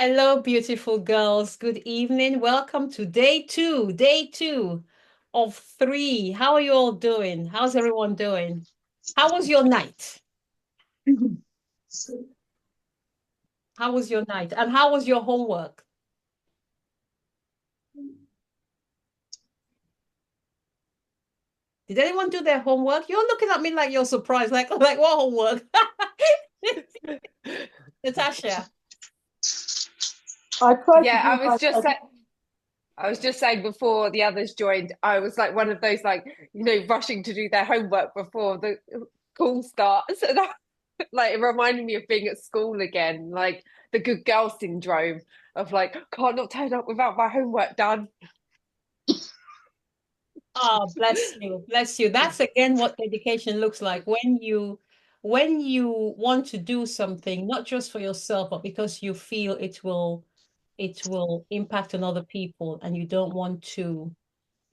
Hello, beautiful girls. Good evening. Welcome to day two of three. How are you all doing? How's everyone doing? How was your night? How was your night? And how was your homework? Did anyone do their homework? You're looking at me like you're surprised, like what homework? Natasha. I tried to Yeah, do my I was just saying before the others joined, I was like one of those rushing to do their homework before the call starts. And like it reminded me of being at school again, like the good girl syndrome of like, can't not turn up without my homework done. Oh, bless you. Bless you. That's again what dedication looks like when you want to do something, not just for yourself, but because you feel it will impact on other people and you don't want to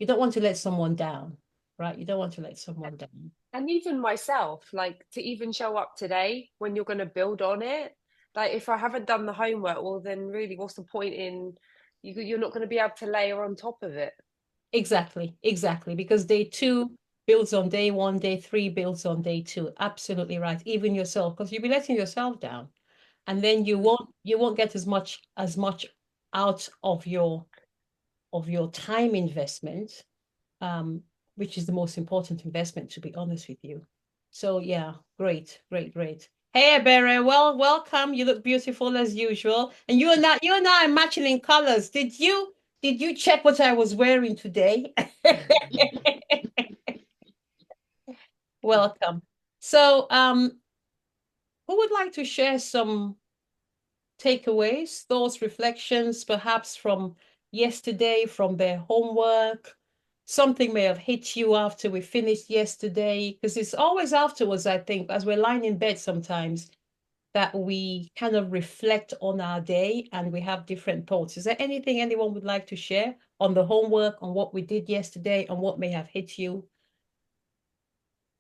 let someone down, right? You don't want to let someone down. And even myself, like to even show up today when you're going to build on it. Like if I haven't done the homework, well, then really, what's the point in you're not going to be able to layer on top of it. Exactly, exactly. Because day two builds on day one, day three builds on day two. Absolutely right. Even yourself, because you'll be letting yourself down. And then you won't get as much out of your time investment, um, which is the most important investment, to be honest with you. So yeah, great, great, great. Hey, Bere, well, welcome. You look beautiful as usual, and you and I are matching in colors. Did you check what I was wearing today? Welcome. So, who would like to share some takeaways, thoughts, reflections, perhaps from yesterday, from their homework? Something may have hit you after we finished yesterday, because it's always afterwards, I think, as we're lying in bed sometimes, that we kind of reflect on our day and we have different thoughts. Is there anything anyone would like to share on the homework, on what we did yesterday, and what may have hit you?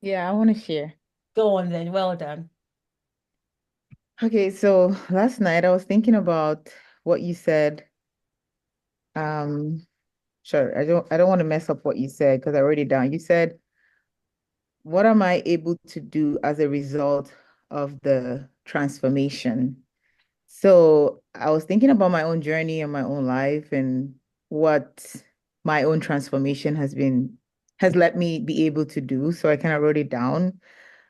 Yeah, I want to share. Go on then. Well done. Okay, so last night I was thinking about what you said. Um, sure, I don't want to mess up what you said because I wrote it down. You said, "What am I able to do as a result of the transformation?" So I was thinking about my own journey and my own life and what my own transformation has let me be able to do. So I kind of wrote it down.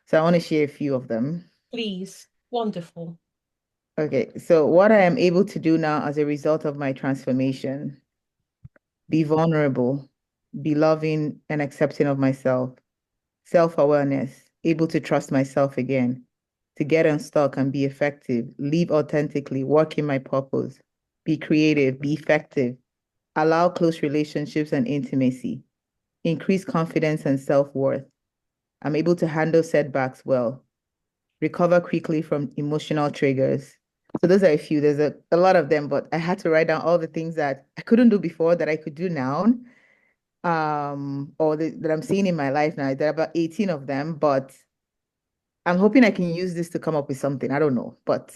So I want to share a few of them. Please. Wonderful. Okay, so what I am able to do now as a result of my transformation, be vulnerable, be loving and accepting of myself, self-awareness, able to trust myself again, to get unstuck and be effective, live authentically, work in my purpose, be creative, be effective, allow close relationships and intimacy, increase confidence and self-worth. I'm able to handle setbacks well, recover quickly from emotional triggers. So those are a few. There's a lot of them, but I had to write down all the things that I couldn't do before that I could do now. That I'm seeing in my life now. There are about 18 of them, but I'm hoping I can use this to come up with something. I don't know, but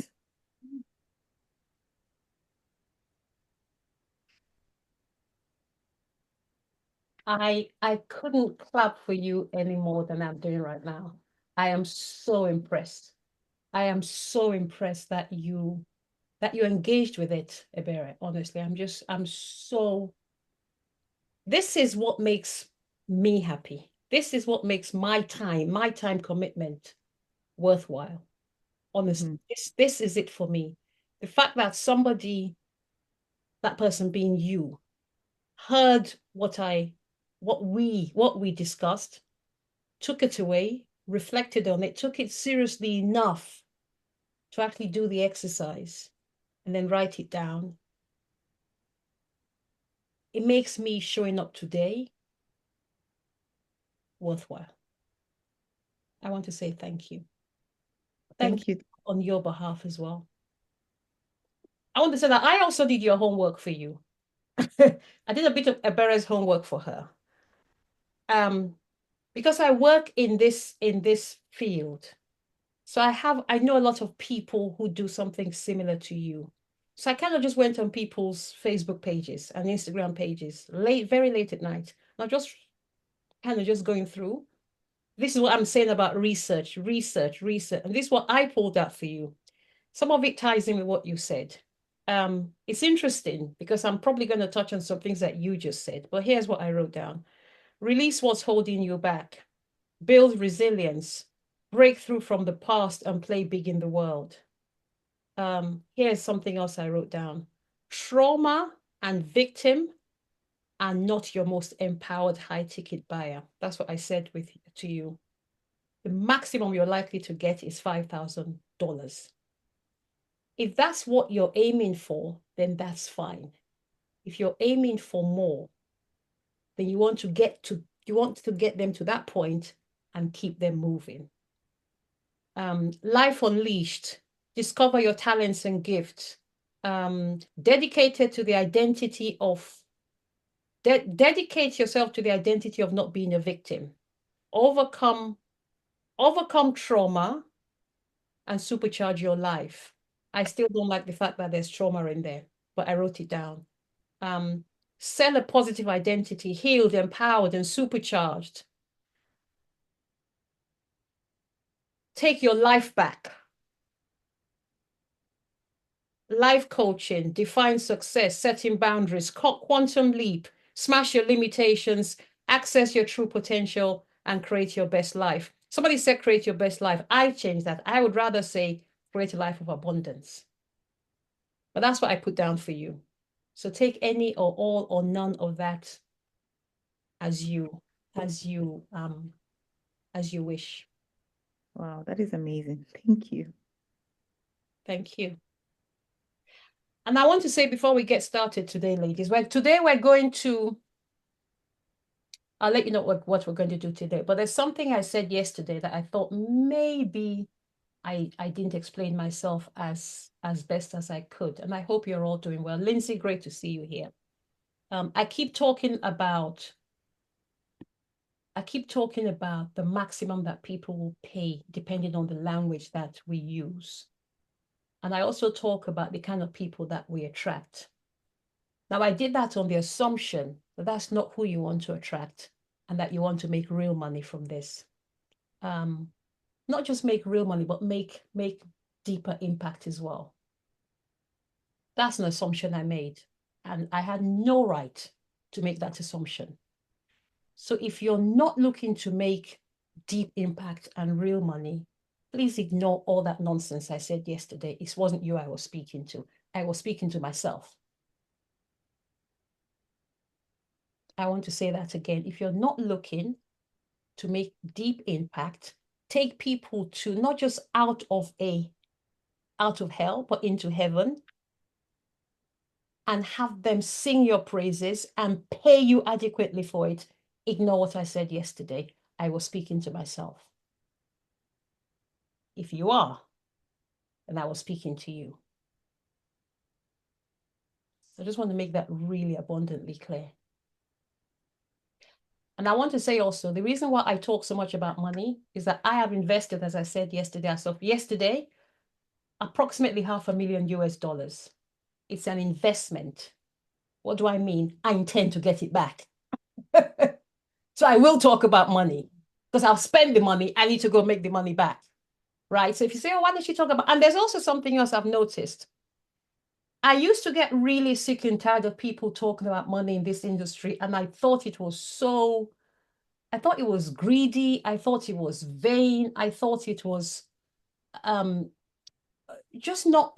I couldn't clap for you any more than I'm doing right now. I am so impressed. I am so impressed that you engaged with it, Ebere. Honestly, I'm so this is what makes me happy. This is what makes my time commitment worthwhile. Honestly, mhm. this is it for me. The fact that that person being you, heard what we discussed, took it away, reflected on it, took it seriously enough to actually do the exercise and then write it down. It makes me showing up today worthwhile. I want to say thank you. Thank Thank you you. on your behalf as well. I want to say that I also did your homework for you. I did a bit of Ebere's homework for her. Um, because I work in this field. So I know a lot of people who do something similar to you. So I kind of just went on people's Facebook pages and Instagram pages late, very late at night. Now just kind of just going through. This is what I'm saying about research. And this is what I pulled out for you. Some of it ties in with what you said. It's interesting because I'm probably going to touch on some things that you just said, but here's what I wrote down. Release what's holding you back. Build resilience. Break through from the past and play big in the world. Here's something else I wrote down. Trauma and victim are not your most empowered high ticket buyer. That's what I said to you. The maximum you're likely to get is $5,000. If that's what you're aiming for, then that's fine. If you're aiming for more, then you want to get them to that point and keep them moving. Life Unleashed. Discover your talents and gifts. Dedicated to the identity of dedicate yourself to the identity of not being a victim. Overcome trauma and supercharge your life. I still don't like the fact that there's trauma in there, but I wrote it down. Sell a positive identity, healed, empowered, and supercharged. Take your life back. Life coaching, define success, setting boundaries, quantum leap, smash your limitations, access your true potential, and create your best life. Somebody said create your best life. I changed that. I would rather say create a life of abundance. But that's what I put down for you. So take any or all or none of that as you wish. Wow, that is amazing. Thank you. Thank you. And I want to say before we get started today, ladies, today we're going to, I'll let you know what we're going to do today. But there's something I said yesterday that I thought maybe I didn't explain myself as best as I could. And I hope you're all doing well. Lindsay, great to see you here. I keep talking about the maximum that people will pay depending on the language that we use. And I also talk about the kind of people that we attract. Now, I did that on the assumption that that's not who you want to attract and that you want to make real money from this. Not just make real money, but make deeper impact as well. That's an assumption I made, and I had no right to make that assumption. So if you're not looking to make deep impact and real money, please ignore all that nonsense I said yesterday. It wasn't you I was speaking to. I was speaking to myself. I want to say that again. If you're not looking to make deep impact, take people to not just out of hell, but into heaven, and have them sing your praises and pay you adequately for it, ignore what I said yesterday. I was speaking to myself. If you are, then I was speaking to you. I just want to make that really abundantly clear. And I want to say also, the reason why I talk so much about money is that I have invested, as I said yesterday, approximately $500,000 US. It's an investment. What do I mean? I intend to get it back. So I will talk about money because I'll spend the money. I need to go make the money back, right? So if you say, oh, why don't you talk about, and there's also something else I've noticed. I used to get really sick and tired of people talking about money in this industry. And I thought it was greedy. I thought it was vain. I thought it was just not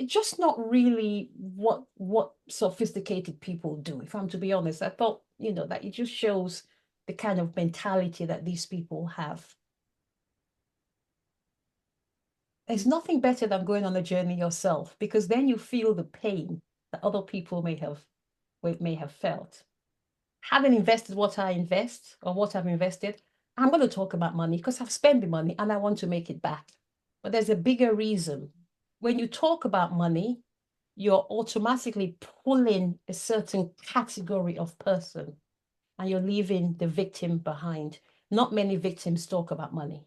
really what sophisticated people do. If I'm to be honest, I thought, that it just shows the kind of mentality that these people have. There's nothing better than going on a journey yourself, because then you feel the pain that other people may have felt. Having invested what I invest or what I've invested, I'm going to talk about money because I've spent the money and I want to make it back. But there's a bigger reason. When you talk about money, you're automatically pulling a certain category of person and you're leaving the victim behind. Not many victims talk about money.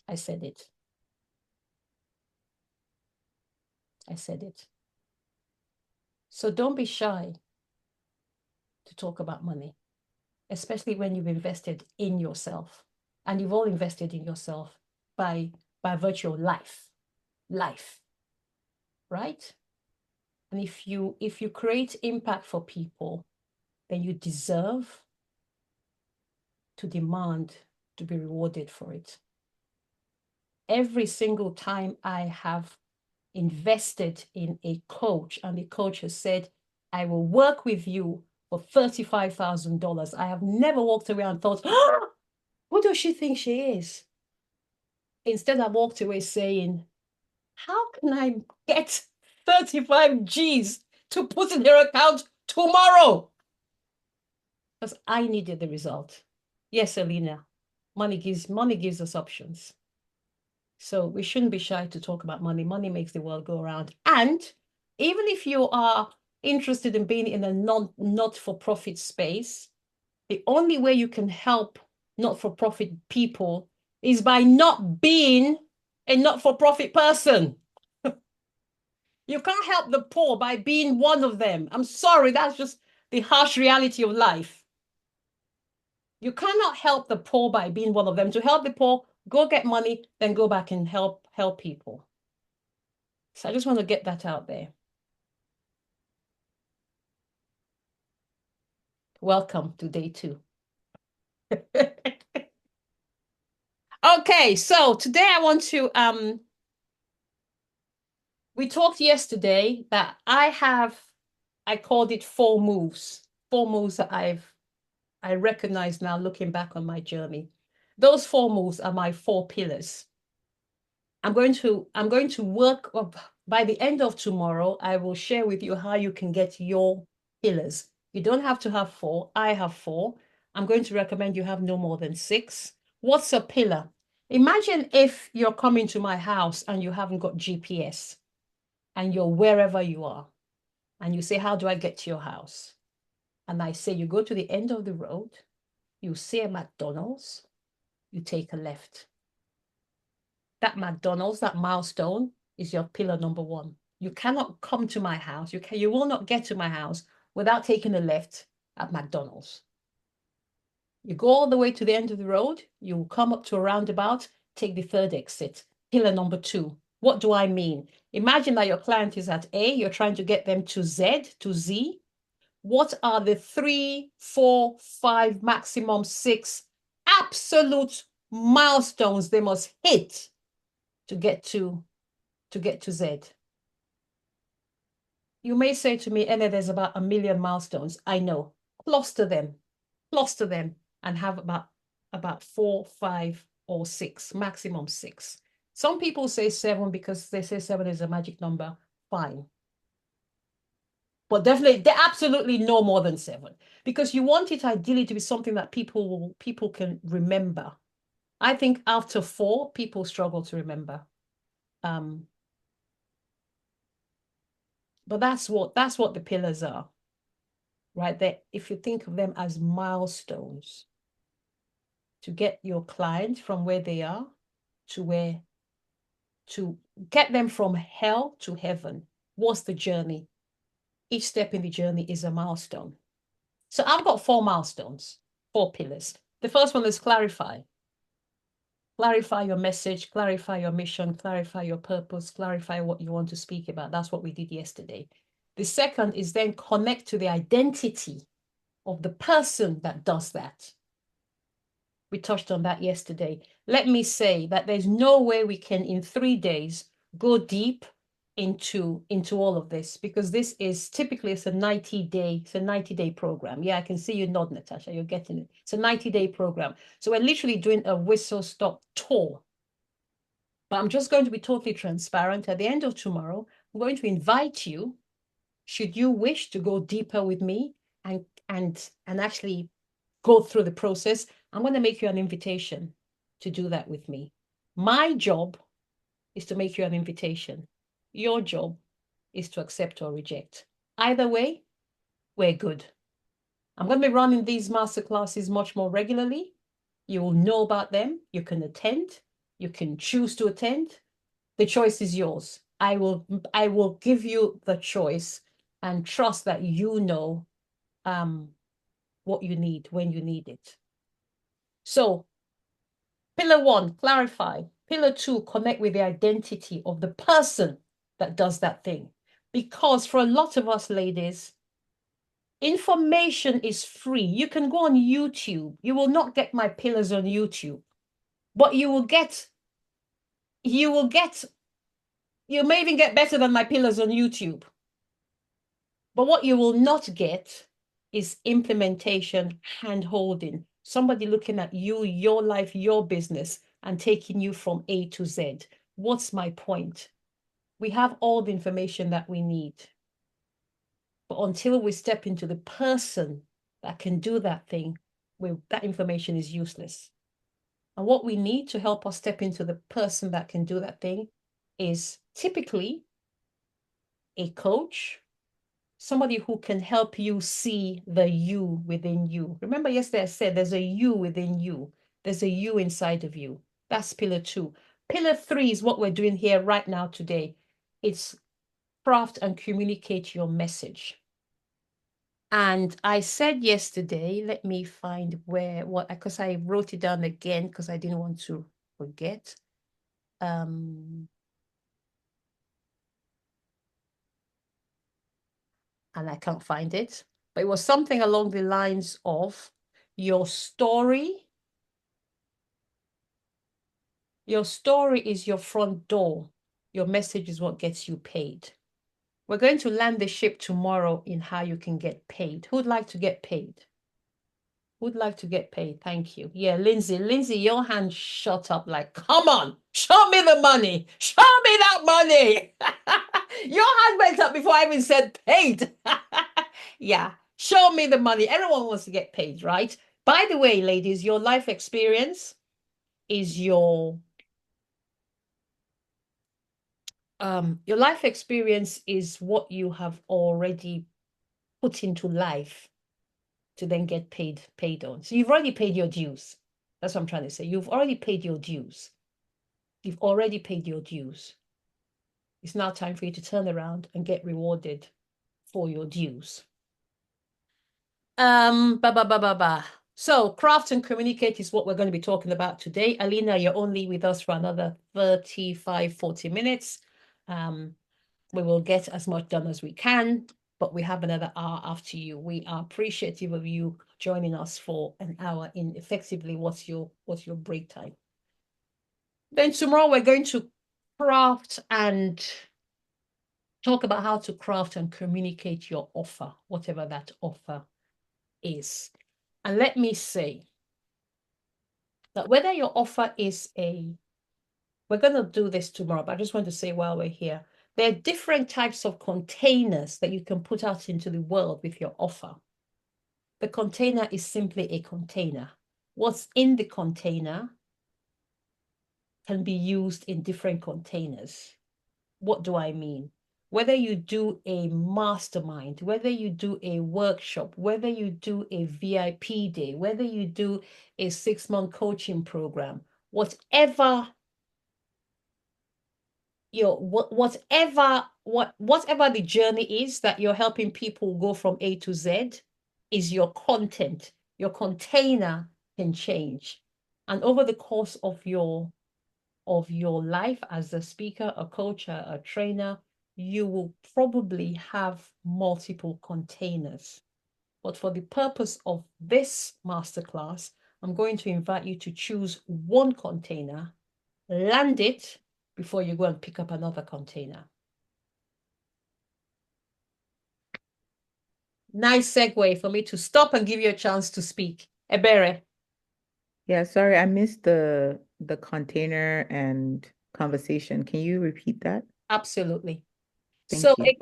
I said it. I said it. So don't be shy to talk about money, especially when you've invested in yourself. And you've all invested in yourself by virtue of life, right? And if you create impact for people, then you deserve to demand to be rewarded for it. Every single time I have invested in a coach and the coach has said, I will work with you for $35,000, I have never walked away and thought, oh, who does she think she is? Instead, I walked away saying, how can I get 35 G's to put in her account tomorrow? Because I needed the result. Yes, Alina, money gives us options. So we shouldn't be shy to talk about money. Money makes the world go around. And even if you are interested in being in a not-for-profit space, the only way you can help not-for-profit people is by not being a not-for-profit person. You can't help the poor by being one of them. I'm sorry, that's just the harsh reality of life. You cannot help the poor by being one of them. To help the poor, go get money, then go back and help people. So I just want to get that out there. Welcome to day 2. Okay, so today I want to we talked yesterday that I called it 4 moves. 4 moves that I recognize now looking back on my journey. Those 4 moves are my 4 pillars. I'm going to work up by the end of tomorrow. I will share with you how you can get your pillars. You don't have to have 4. I have 4. I'm going to recommend you have no more than 6. What's a pillar? Imagine if you're coming to my house and you haven't got GPS and you're wherever you are and you say, how do I get to your house? And I say, you go to the end of the road, you see a McDonald's, you take a left. That McDonald's, that milestone is your pillar number 1. You cannot come to my house. You will not get to my house without taking a left at McDonald's. You go all the way to the end of the road, you will come up to a roundabout, take the 3rd exit. Pillar number 2. What do I mean? Imagine that your client is at A, you're trying to get them to Z. What are the 3, 4, 5, maximum 6 absolute milestones they must hit to get to Z? You may say to me, Ene, there's about 1 million milestones. I know. Cluster them, and have about 4, 5, or 6, maximum 6. Some people say 7 because they say 7 is a magic number. Fine. But definitely, they're absolutely no more than 7, because you want it ideally to be something that people can remember. I think after 4, people struggle to remember. But that's what the pillars are, right? That if you think of them as milestones to get your client from where they are to get them from hell to heaven. What's the journey? Each step in the journey is a milestone. So I've got 4 milestones, 4 pillars. The first one is clarify. Clarify your message, clarify your mission, clarify your purpose, clarify what you want to speak about. That's what we did yesterday. The second is then connect to the identity of the person that does that. We touched on that yesterday. Let me say that there's no way we can, in 3 days, go deep into all of this, because this is typically, it's a 90-day program. Yeah, I can see you nod, Natasha, you're getting it. It's a 90-day program. So we're literally doing a whistle-stop tour. But I'm just going to be totally transparent. At the end of tomorrow, I'm going to invite you, should you wish to go deeper with me and actually go through the process, I'm going to make you an invitation to do that with me. My job is to make you an invitation. Your job is to accept or reject. Either way, we're good. I'm going to be running these masterclasses much more regularly. You will know about them. You can attend. You can choose to attend. The choice is yours. I will give you the choice and trust that you know what you need when you need it. So pillar 1, clarify. Pillar 2, connect with the identity of the person that does that thing. Because for a lot of us ladies, information is free. You can go on YouTube. You will not get my pillars on YouTube, but you may even get better than my pillars on YouTube. But what you will not get is implementation, hand-holding, somebody looking at you, your life, your business, and taking you from A to Z. What's my point? We have all the information that we need. But until we step into the person that can do that thing, that information is useless. And what we need to help us step into the person that can do that thing is typically a coach, somebody who can help you see the you within you. Remember yesterday I said there's a you within you. There's a you inside of you. That's pillar 2. Pillar 3 is what we're doing here right now today. It's craft and communicate your message. And I said yesterday, let me find because I wrote it down again because I didn't want to forget. And I can't find it, but it was something along the lines of your story. Your story is your front door. Your message is what gets you paid. We're going to land the ship tomorrow in how you can get paid. Who'd like to get paid? Who'd like to get paid? Thank you. Yeah, Lindsay. Lindsay, your hand shot up like, come on, show me the money. Show me that money. Your hand went up before I even said paid. Yeah, show me the money. Everyone wants to get paid, right? By the way, ladies, your life experience is your life experience is what you have already put into life to then get paid on. So you've already paid your dues. That's what I'm trying to say. You've already paid your dues. You've already paid your dues. It's now time for you to turn around and get rewarded for your dues. So craft and communicate is what we're going to be talking about today. Alina, you're only with us for another 35, 40 minutes. We will get as much done as we can, but we have another hour after you. We are appreciative of you joining us for an hour in effectively what's your break time. Then tomorrow we're going to craft and talk about how to craft and communicate your offer, whatever that offer is. And let me say that whether your offer is we're going to do this tomorrow, but I just want to say while we're here, there are different types of containers that you can put out into the world with your offer. The container is simply a container. What's in the container can be used in different containers. What do I mean? Whether you do a mastermind, whether you do a workshop, whether you do a VIP day, whether you do a 6-month coaching program, whatever whatever the journey is that you're helping people go from A to Z is your content. Your container can change. And over the course of your life as a speaker, a coach, a trainer, you will probably have multiple containers. But for the purpose of this masterclass, I'm going to invite you to choose one container, land it before you go and pick up another container. Nice segue for me to stop and give you a chance to speak. Ebere. Yeah, sorry, I missed the container and conversation. Can you repeat that? Absolutely. Thank So you.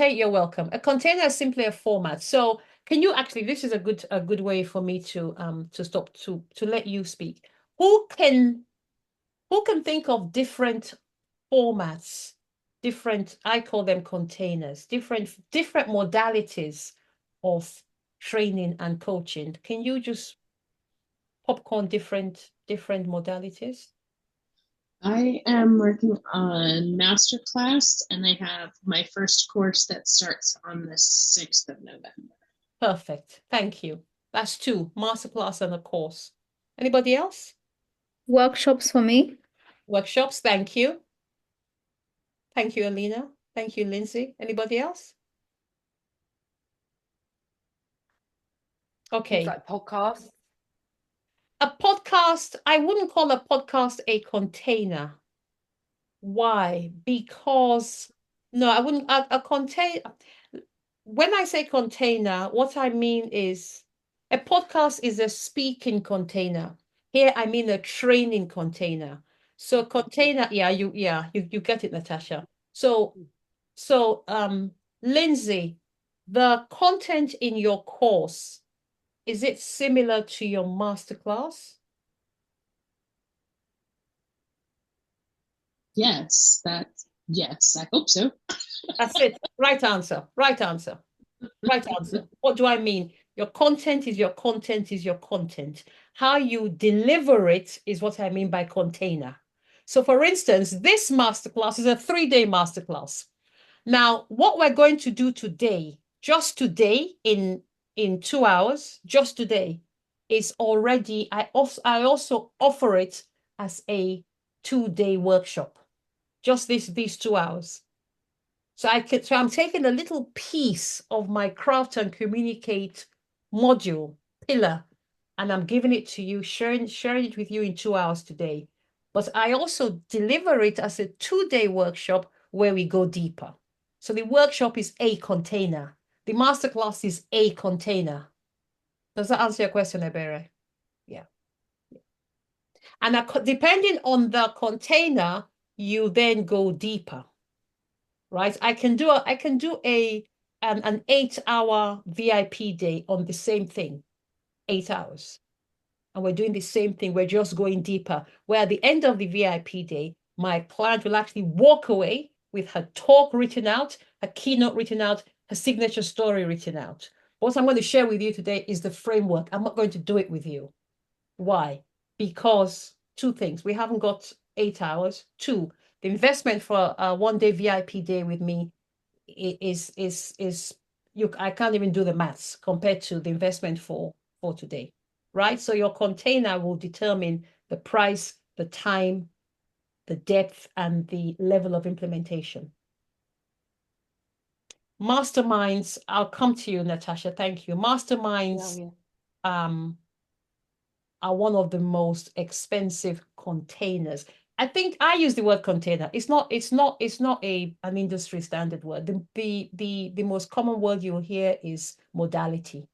you're welcome. A container is simply a format. So can you actually, this is a good way for me to stop to let you speak. Who can think of different formats, I call them containers, different modalities of training and coaching? Can you just popcorn different modalities? I am working on masterclass, and I have my first course that starts on the 6th of November. Perfect. Thank you. That's two, masterclass and a course. Anybody else? Workshops for me. Workshops, thank you. Thank you, Alina. Thank you, Lindsay. Anybody else? Things Okay. like podcasts. A podcast, I wouldn't call a podcast a container. Why? Because, no, I wouldn't, a container, when I say container, what I mean is a podcast is a speaking container. Here, I mean a training container. So container, you get it, Natasha. So Lindsay, the content in your course, is it similar to your masterclass? Yes, I hope so. That's it. Right answer. Right answer. Right answer. What do I mean? Your content is your content is your content. How you deliver it is what I mean by container. So for instance, this masterclass is a 3-day masterclass. Now, what we're going to do today, just today in 2 hours, just today, is already, I also offer it as a 2-day workshop. Just these 2 hours. So I'm taking a little piece of my craft and communicate module pillar, and I'm giving it to you, sharing it with you in 2 hours today. But I also deliver it as a 2-day workshop where we go deeper. So the workshop is a container. The masterclass is a container. Does that answer your question, Ebere? Yeah. And depending on the container, you then go deeper. Right? I can do an 8-hour VIP day on the same thing, 8 hours. And we're doing the same thing. We're just going deeper. Where at the end of the VIP day, my client will actually walk away with her talk written out, her keynote written out, her signature story written out. What I'm going to share with you today is the framework. I'm not going to do it with you. Why? Because two things. We haven't got 8 hours. Two, the investment for a 1-day VIP day with me is I can't even do the maths compared to the investment for today, right? So your container will determine the price, the time, the depth, and the level of implementation. Masterminds, I'll come to you, Natasha. Thank you. Masterminds are one of the most expensive containers. I think I use the word container. It's not an industry standard word. The most common word you'll hear is modality.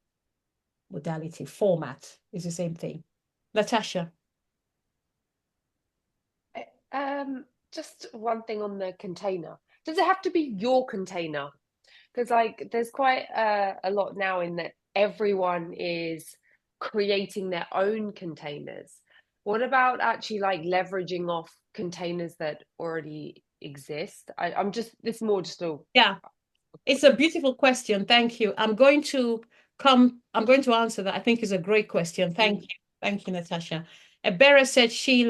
Modality, format is the same thing. Natasha. Just one thing on the container. Does it have to be your container? Because like there's quite a lot now in that everyone is creating their own containers. What about actually like leveraging off containers that already exist? I'm just, this is more just a... Yeah, it's a beautiful question. Thank you. I'm going to answer that. I think is a great question. Thank you. Thank you, Natasha. Ebere said she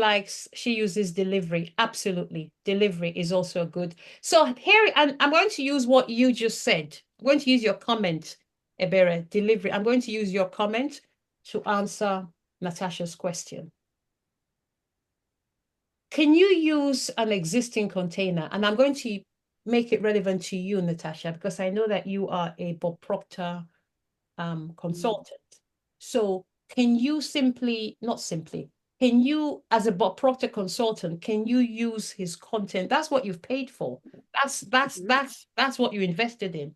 uses delivery. Absolutely. Delivery is also good. So here, and I'm going to use what you just said. I'm going to use your comment, Ebere, delivery. I'm going to use your comment to answer Natasha's question. Can you use an existing container? And I'm going to make it relevant to you, Natasha, because I know that you are a Bob Proctor consultant. So can you can you, as a Bob Proctor consultant, can you use his content? That's what you've paid for. That's what you invested in.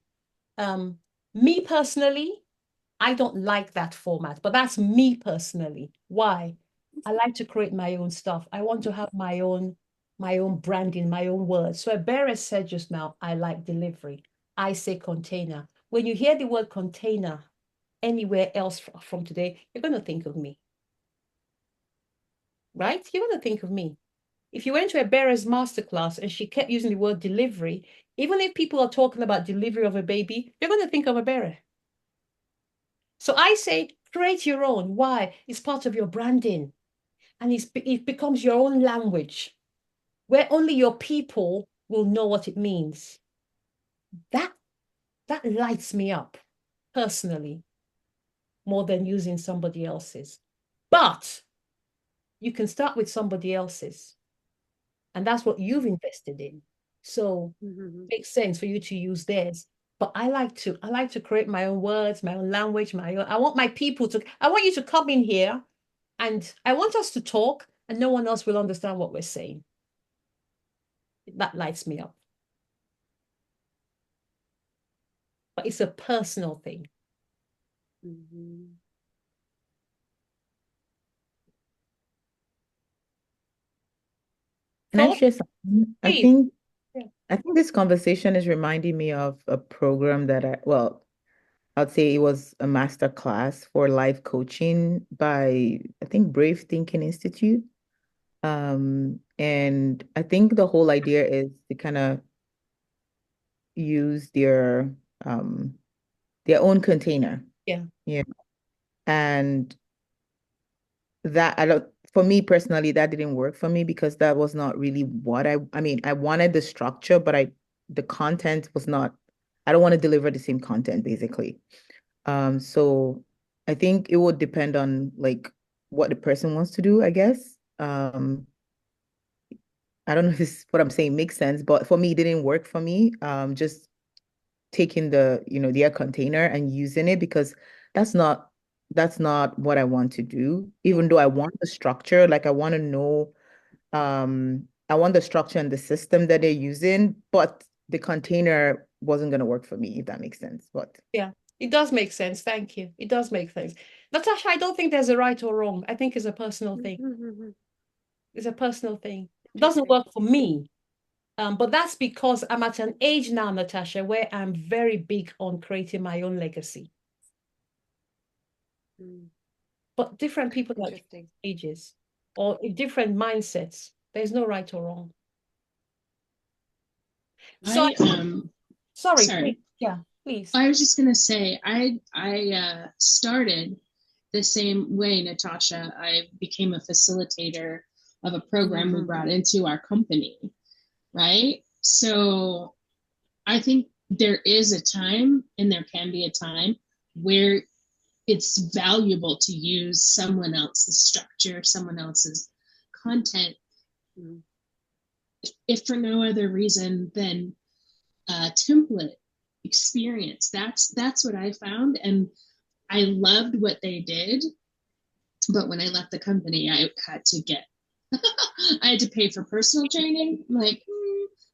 Me personally, I don't like that format, but that's me personally. Why? I like to create my own stuff. I want to have my own branding, my own words. So Ebere said just now, I like delivery. I say container. When you hear the word container anywhere else from today, you're going to think of me. Right? You're going to think of me. If you went to Ebere's masterclass and she kept using the word delivery, even if people are talking about delivery of a baby, you're going to think of Ebere. So I say, create your own. Why? It's part of your branding. And it becomes your own language. where only your people will know what it means. That lights me up personally more than using somebody else's. But you can start with somebody else's, and that's what you've invested in. So it makes sense for you to use theirs. But I like to create my own words, my own language, I want you to come in here and I want us to talk and no one else will understand what we're saying. That lights me up. But it's a personal thing. Can I share something? Please. I think this conversation is reminding me of a program that I'd say it was a master class for life coaching by, I think, Brave Thinking Institute. And I think the whole idea is to kind of use their own container. Yeah. Yeah. And that for me personally, that didn't work for me because that was not really what I mean, I wanted the structure, but the content was not, I don't want to deliver the same content basically. So I think it would depend on like what the person wants to do, I guess. I don't know if what I'm saying makes sense, but for me, it didn't work for me. Just taking their container and using it because that's not what I want to do. Even though I want the structure, like I want to know, I want the structure and the system that they're using, but the container wasn't going to work for me, if that makes sense. But yeah, it does make sense. Thank you. It does make sense. Natasha, I don't think there's a right or wrong. I think it's a personal thing. It's a personal thing. It doesn't work for me. But that's because I'm at an age now, Natasha, where I'm very big on creating my own legacy. But different people at different ages or in different mindsets. There's no right or wrong. So sorry. Please. Yeah, please. I was just gonna say I started the same way, Natasha. I became a facilitator of a program we brought into our company, right? So I think there is a time and there can be a time where it's valuable to use someone else's structure, someone else's content, if for no other reason than template experience. That's what I found, and I loved what they did. But when I left the company, I had to pay for personal training. I'm like,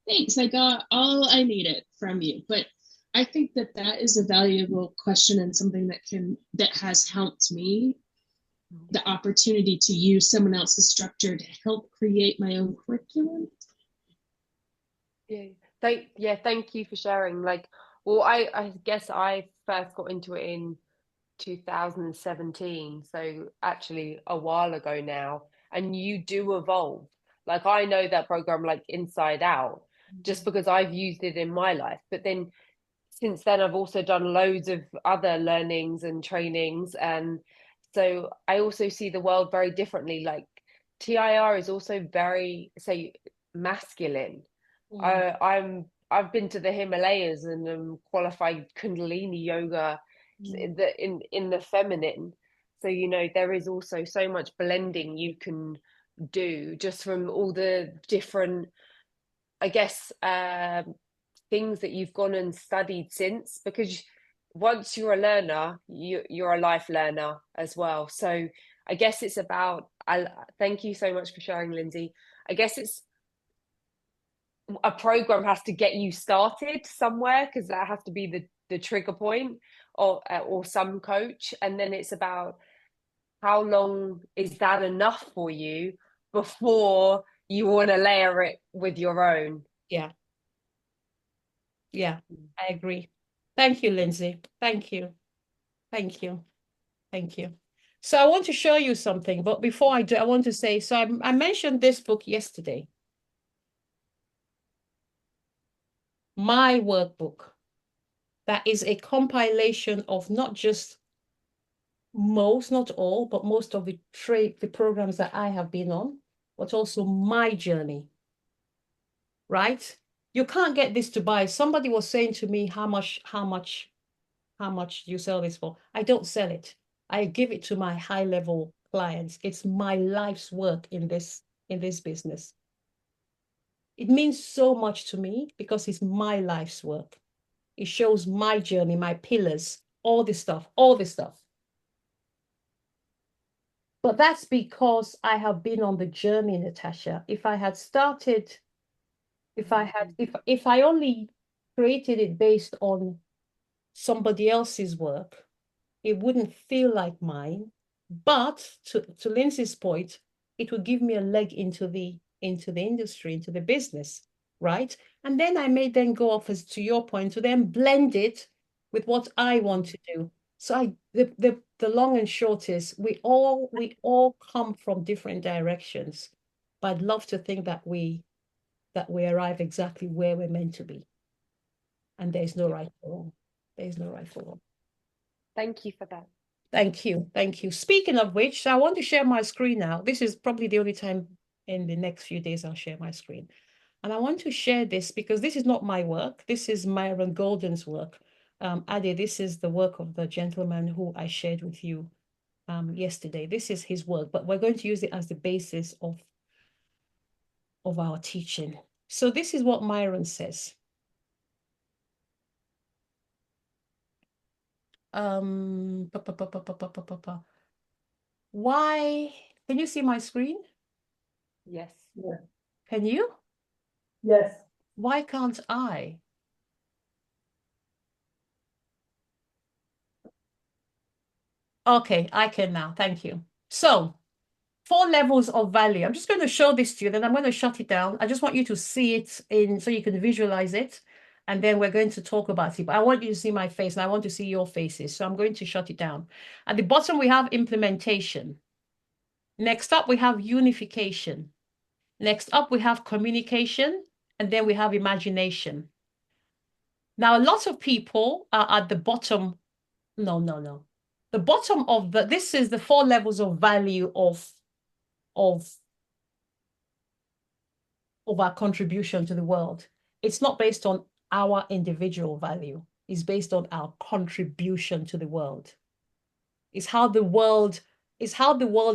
thanks, I got all I needed from you. But I think that is a valuable question and something that has helped me, the opportunity to use someone else's structure to help create my own curriculum. Thank you for sharing. I guess I first got into it in 2017, so actually a while ago now, and you do evolve. Like I know that program like inside out just because I've used it in my life, but then since then I've also done loads of other learnings and trainings, and so I also see the world very differently. Like TIR is also very, say, masculine. I've been to the Himalayas and qualified Kundalini yoga in the feminine. So there is also so much blending you can do just from all the different, I guess, things that you've gone and studied since, because once you're a learner, you're a life learner as well. So I guess it's about, thank you so much for sharing, Lindsay. I guess it's a program has to get you started somewhere, because that has to be the trigger point, or some coach, and then it's about how long is that enough for you before you want to layer it with your own. Yeah, I agree. Thank you, Lindsay. Thank you. So I want to show you something, but before I do, I want to say, so I mentioned this book yesterday. My workbook. That is a compilation of not just not all, but most of the programs that I have been on, but also my journey. right? You can't get this to buy. Somebody was saying to me, how much do you sell this for? I don't sell it. I give it to my high level clients. It's my life's work in this business. It means so much to me because it's my life's work. It shows my journey, my pillars, all this stuff. But that's because I have been on the journey, Natasha. If I had started, if I only created it based on somebody else's work, it wouldn't feel like mine. But to Lindsay's point, it would give me a leg into the industry, into the business, right? And then I may then go off, as to your point, to then blend it with what I want to do. So the long and short is we all come from different directions, but I'd love to think that we arrive exactly where we're meant to be. And there's no right or wrong. There's no right or wrong. Thank you for that. Thank you. Thank you. Speaking of which, I want to share my screen now. This is probably the only time in the next few days I'll share my screen. And I want to share this because this is not my work. This is Myron Golden's work. Ade, this is the work of the gentleman who I shared with you yesterday. This is his work, but we're going to use it as the basis of our teaching. So this is what Myron says. Why? Can you see my screen? Yes. Can you? Yes. Why can't I? Okay, I can now. Thank you. So, 4 levels of value. I'm just going to show this to you, then I'm going to shut it down. I just want you to see it so you can visualize it. And then we're going to talk about it. But I want you to see my face and I want to see your faces. So I'm going to shut it down. At the bottom, we have implementation. Next up, we have unification. Next up, we have communication. And then we have imagination. Now, a lot of people are at the bottom. No. The bottom of this is the 4 levels of value of our contribution to the world. It's not based on our individual value. It's based on our contribution to the world. It's how the world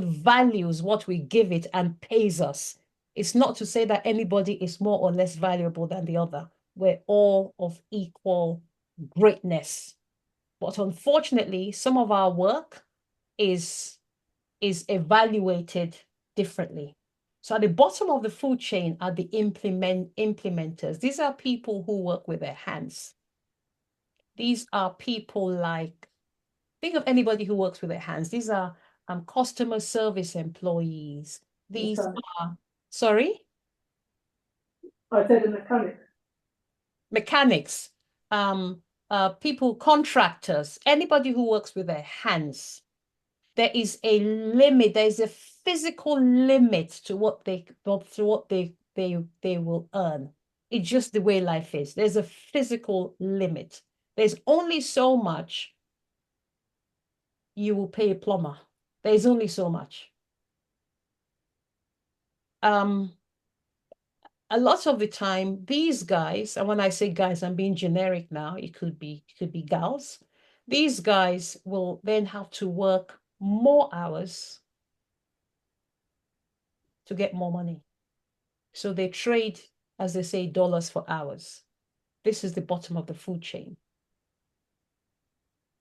values what we give it and pays us. It's not to say that anybody is more or less valuable than the other. We're all of equal greatness. But unfortunately, some of our work is evaluated differently. So at the bottom of the food chain are the implementers. These are people who work with their hands. These are people like, think of anybody who works with their hands. These are customer service employees. These are, sorry? I said a mechanic. Mechanics, people, contractors, anybody who works with their hands. There is a limit. There is a physical limit to what they will earn. It's just the way life is. There's a physical limit. There's only so much you will pay a plumber. There's only so much. A lot of the time, these guys, and when I say guys, I'm being generic now, it could be gals. These guys will then have to work more hours to get more money. So they trade, as they say, dollars for hours. This is the bottom of the food chain.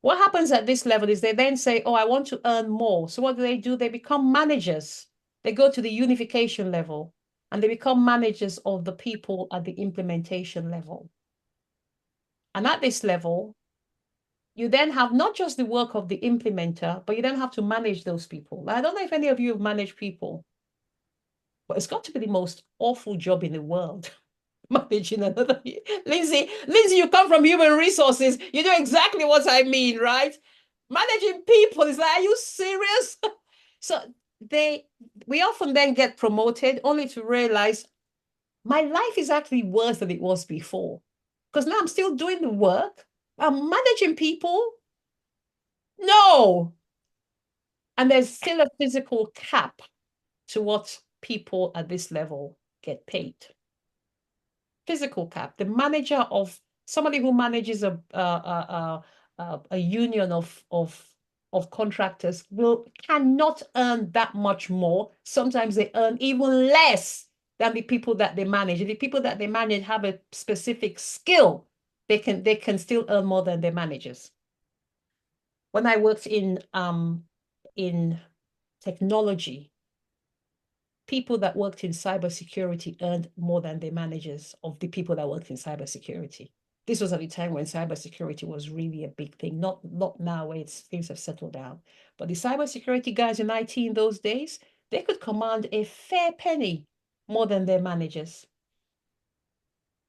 What happens at this level is they then say, oh, I want to earn more. So what do? They become managers. They go to the unification level and they become managers of the people at the implementation level. And at this level, you then have not just the work of the implementer, but you then have to manage those people. Now, I don't know if any of you have managed people, but it's got to be the most awful job in the world. Managing another. Lindsay, you come from human resources. You know exactly what I mean, right? Managing people is like, are you serious? So we often then get promoted only to realize my life is actually worse than it was before. Because now I'm still doing the work. I'm managing people. No. And there's still a physical cap to what people at this level get paid. physical cap. The manager of somebody who manages a union of contractors cannot earn that much more. Sometimes they earn even less than the people that they manage. If the people that they manage have a specific skill, they can still earn more than their managers. When I worked in technology, people that worked in cybersecurity earned more than the managers of the people that worked in cybersecurity. This was at a time when cybersecurity was really a big thing, not now where things have settled down. But the cybersecurity guys in IT in those days, they could command a fair penny more than their managers.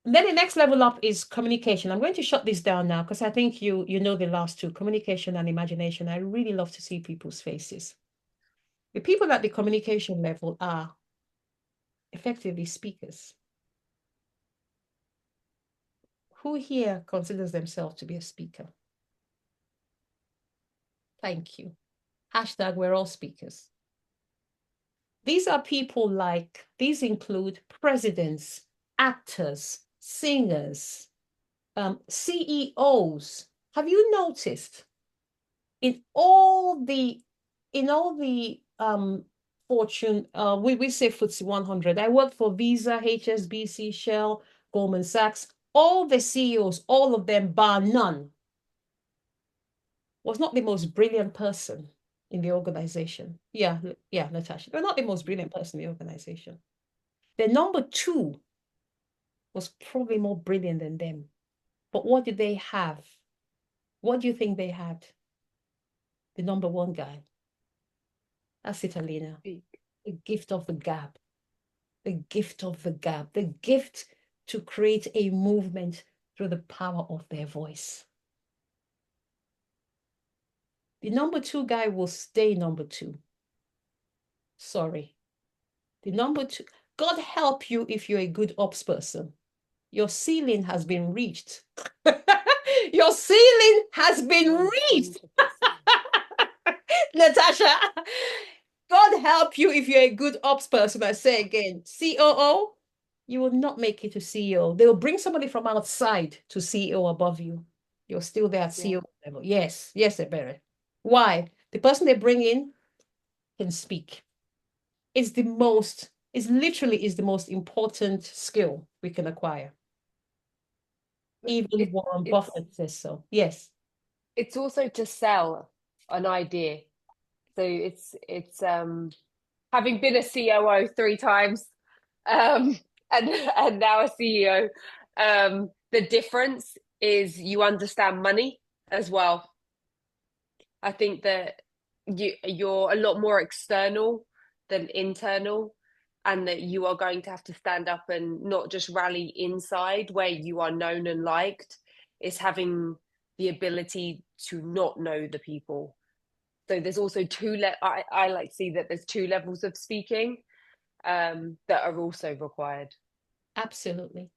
And then the next level up is communication. I'm going to shut this down now because I think you know the last two, communication and imagination. I really love to see people's faces. The people at the communication level are effectively speakers. Who here considers themselves to be a speaker? Thank you. Hashtag we're all speakers. These are people like, these include presidents, actors, singers, CEOs. Have you noticed in all the Fortune, we say FTSE 100. I worked for Visa, HSBC, Shell, Goldman Sachs. All the CEOs, all of them, bar none, was not the most brilliant person in the organization. Yeah, Natasha, they're not the most brilliant person in the organization. The number two was probably more brilliant than them. But what did they have? What do you think they had? The number one guy. That's it, Alina. The gift of the gab. The gift of the gab. The gift to create a movement through the power of their voice. The number two guy will stay number two. Sorry. The number two, God help you if you're a good ops person. Your ceiling has been reached. Your ceiling has been reached. Natasha, God help you if you're a good ops person. I say again, COO, you will not make it to CEO. They will bring somebody from outside to CEO above you. You're still there at CEO level. Yes, Ebere. Why? The person they bring in can speak. It's literally the most important skill we can acquire. Even Warren Buffett says so. Yes. It's also to sell an idea. So it's having been a COO 3 times, and now a CEO, the difference is you understand money as well. I think that you're a lot more external than internal, and that you are going to have to stand up and not just rally inside where you are known and liked. It's having the ability to not know the people. So there's also I like to see that there's 2 levels of speaking that are also required. Absolutely.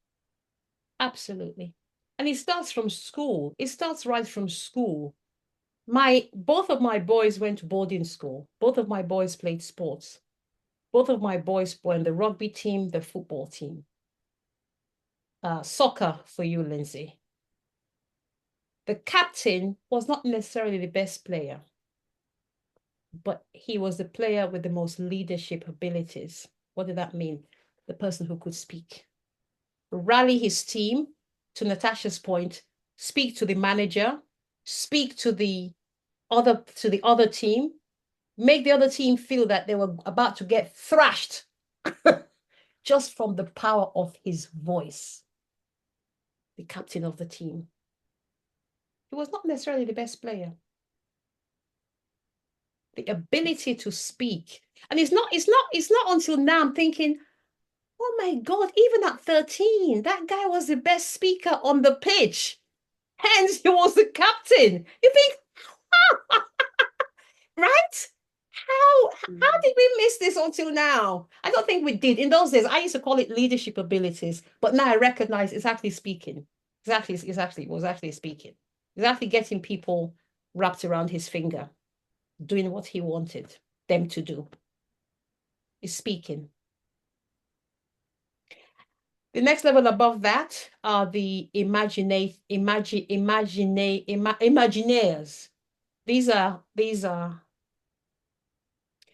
Absolutely. And it starts from school. It starts right from school. Both of my boys went to boarding school. Both of my boys played sports. Both of my boys were in the rugby team, the football team. Soccer for you, Lindsay. The captain was not necessarily the best player, but he was the player with the most leadership abilities. What did that mean? The person who could speak. Rally his team, to Natasha's point, speak to the manager, speak to the other team, make the other team feel that they were about to get thrashed just from the power of his voice. The captain of the team. He was not necessarily the best player. The ability to speak. And it's not until now I'm thinking, oh my God, even at 13, that guy was the best speaker on the pitch. Hence, he was the captain. You think, right? How did we miss this until now? I don't think we did. In those days, I used to call it leadership abilities, but now I recognize it's actually speaking. It was actually speaking. It's actually getting people wrapped around his finger, doing what he wanted them to do. Is speaking. The next level above that are the imagineers. These are.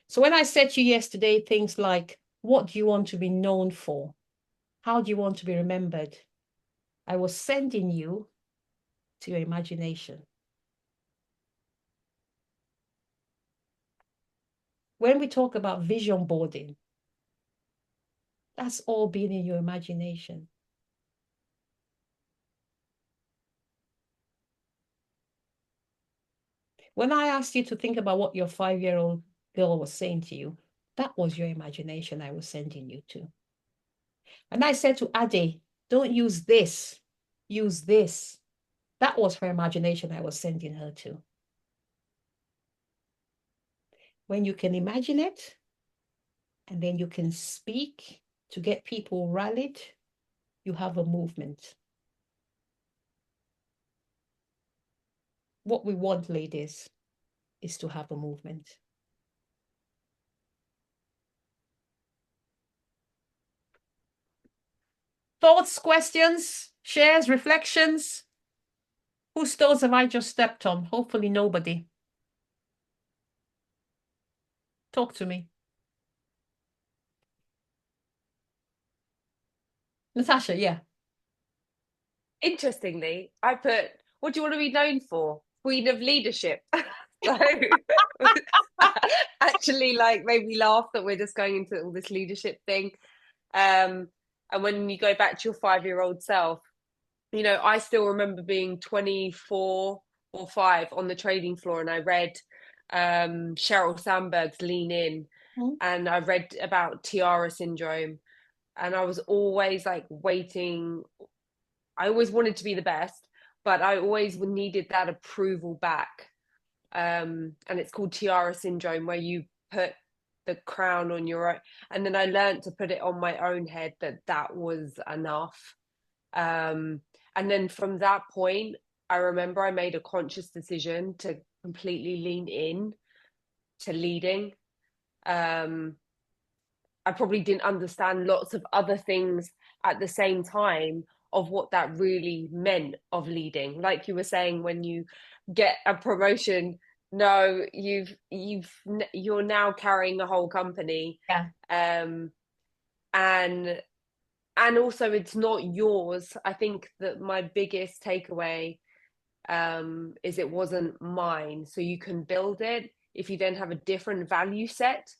So when I said to you yesterday, things like, what do you want to be known for? How do you want to be remembered? I was sending you to your imagination. When we talk about vision boarding, that's all being in your imagination. When I asked you to think about what your 5-year-old girl was saying to you, that was your imagination I was sending you to. And I said to Ade, don't use this, use this. That was her imagination I was sending her to. When you can imagine it, and then you can speak to get people rallied, you have a movement. What we want, ladies, is to have a movement. Thoughts, questions, shares, reflections? Whose toes have I just stepped on? Hopefully nobody. Talk to me. Natasha, yeah. Interestingly, I put, what do you want to be known for? Queen of leadership. So actually, like, made me laugh that we're just going into all this leadership thing. And when you go back to your 5-year-old self, you know, I still remember being 24 or 5 on the trading floor, and I read Sheryl Sandberg's Lean In, and I read about Tiara syndrome, and I was always like waiting. I always wanted to be the best, but I always needed that approval back. And it's called Tiara syndrome, where you put the crown on your own. And then I learned to put it on my own head that was enough. And then from that point, I remember I made a conscious decision to completely lean in to leading. I probably didn't understand lots of other things at the same time of what that really meant of leading. Like you were saying, when you get a promotion, no, you're now carrying a whole company. Yeah. And also it's not yours. I think that my biggest takeaway is it wasn't mine. So you can build it if you then have a different value set